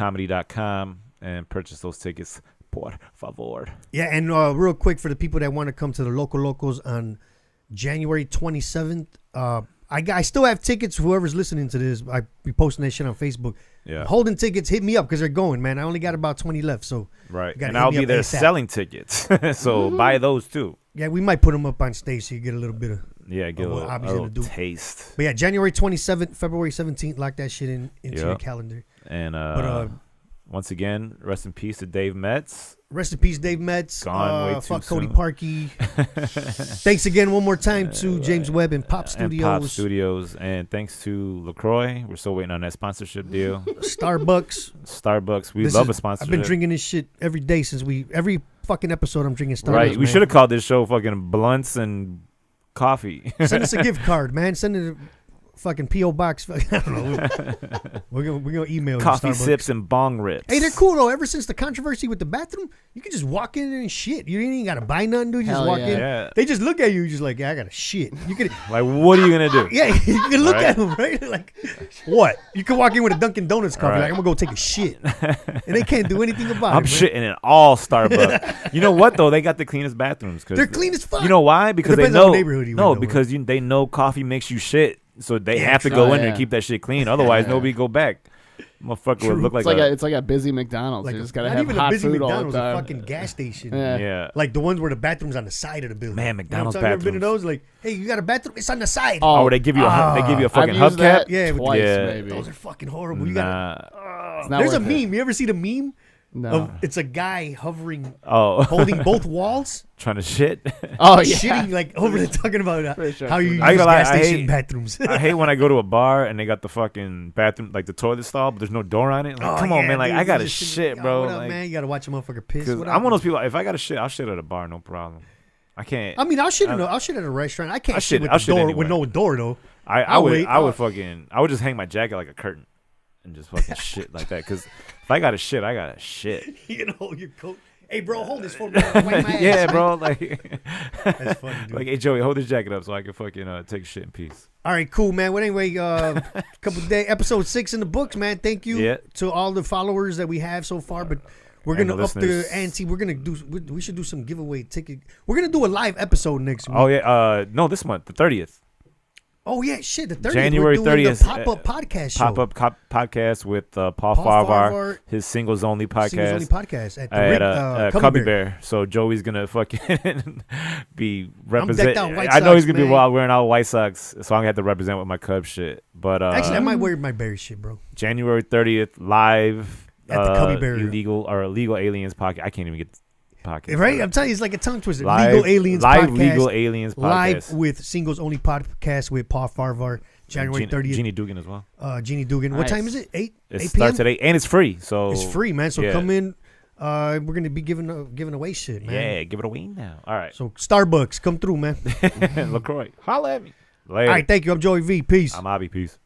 MikeyOComedy.com and purchase those tickets. Por favor. Yeah, and real quick for the people that want to come to the Local Locals on January 27th, I still have tickets. Whoever's listening to this, I be posting that shit on Facebook. Yeah. Holding tickets, hit me up because they're going, man. I only got about 20 left, so Right. you gotta And hit I'll me be up there ASAP. selling tickets. So buy those too. yeah, we might put them up on stage so you get a little bit of. Yeah, get a what little, Abby's a gonna little do. taste. But yeah, January 27th, February 17th, lock that shit into your Yep. calendar. And But once again, rest in peace to Dave Metz. rest in peace, Dave Metz. Gone way too fuck Cody soon. Parkey. Thanks again one more time to James Webb and Pop Studios, And Pop Studios. And thanks to LaCroix. We're still waiting on that sponsorship deal. Starbucks. Starbucks. We This love is- a sponsorship. I've been drinking this shit every day since every fucking episode I'm drinking Starbucks. Right. We man. should have called this show fucking Blunts and Coffee. Send us a gift card, man. Send it a fucking P.O. Box. I don't know. We're gonna email you, Coffee Starbucks. sips and bong rips. Hey, they're cool though. Ever since the controversy with the bathroom, you can just walk in and shit. You ain't gotta buy nothing, dude. You just Hell walk yeah. in. Yeah. They just look at you. You're just like, yeah, I gotta shit. You could, Like, what are you going to do? yeah, you can look Right. at them, right? Like, what? You can walk in with a Dunkin' Donuts coffee. Right. Like, I'm gonna go take a shit, and they can't do anything about I'm it. man. shitting in all Starbucks. You know what though? They got the cleanest bathrooms. They're clean as fuck. You know why? Because they depends on know. what neighborhood you No, in, though, because they know coffee makes you shit, so they Yeah, have to true. go Oh, in there yeah. and keep that shit clean. Otherwise, Yeah. nobody go back. Motherfucker would look like It's like a busy McDonald's. like you just gotta not have even hot a busy food McDonald's, all the a time. fucking gas station. Yeah. yeah. Like the ones where the bathroom's on the side of the building. Man, McDonald's you know what I'm talking about? Ever been to bathrooms. those? Like, hey, you got a bathroom? It's on the side. Oh, they give you a I've fucking used hubcap. that Yeah, with- twice Yeah. maybe. Those are fucking horrible. You gotta, Nah. It's not there's a worth it. meme. You ever see the meme? No. Of, it's a guy hovering, Oh, holding both walls, trying to shit. Oh yeah. shitting like over the talking about Pretty sure how I've you seen use that. I ain't gonna lie, gas I station hate- bathrooms. I hate when I go to a bar and they got the fucking bathroom, like the toilet stall, but there's no door on it. Like, Oh, come on, yeah, man. Like, dude, I gotta you just shit, oh, bro. What up, Like, man? You gotta watch a motherfucker piss. because What I'm up? one of those people. If I gotta shit, I'll shit at a bar, no problem. I can't. I mean, I'll shit at a restaurant. I can't I'll shit shit- with I'll the shit door anywhere. with no door though. I would wait. I would just hang my jacket like a curtain and just fucking shit like that. Because if I gotta shit, I gotta shit. You know your coat. Hey, bro, hold this for me. Wipe my ass, Yeah, man. bro. Like, That's funny, dude. like, hey Joey, hold this jacket up so I can fucking take a shit in peace. All right, cool, man. Well, anyway, couple day episode 6 in the books, man. Thank you Yeah. to all the followers that we have so far. But we're And gonna the up the listeners. ante. We're gonna do. We should do some giveaway ticket. We're gonna do a live episode next week. Oh yeah, no, this month, the 30th, Oh yeah, shit. The 30th. January we're doing 30th, The pop-up podcast show. pop-up podcast with Paul Paul Farvar, Farvar, his singles only Singles podcast. Only podcast at the At Rick, Cubby Bear. So Joey's gonna fucking be represent. out White I know he's Sox, gonna be man. wild wearing all White Sox, so I'm gonna have to represent with my Cubs shit. But Actually, I might wear my Bear shit, bro. January 30th, live At the Cubby Bear. illegal aliens podcast. I can't even get the podcast. Right? I'm telling you, it's like a tongue twister. Live, Legal Aliens live podcast. legal aliens podcast. Live with Singles Only podcast with Paul Farvar. January 30th. Jeannie Dugan as well. Jeannie Dugan. What Nice. time is it? 8 It 8 starts p.m.? at 8, and it's free. So It's free, man. So yeah. come in. We're gonna be giving away shit, man. Yeah, give it away now. All right. So Starbucks, come through, man. LaCroix, holla at me. Later. All right, thank you. I'm Joey V. Peace. I'm Abby. Peace.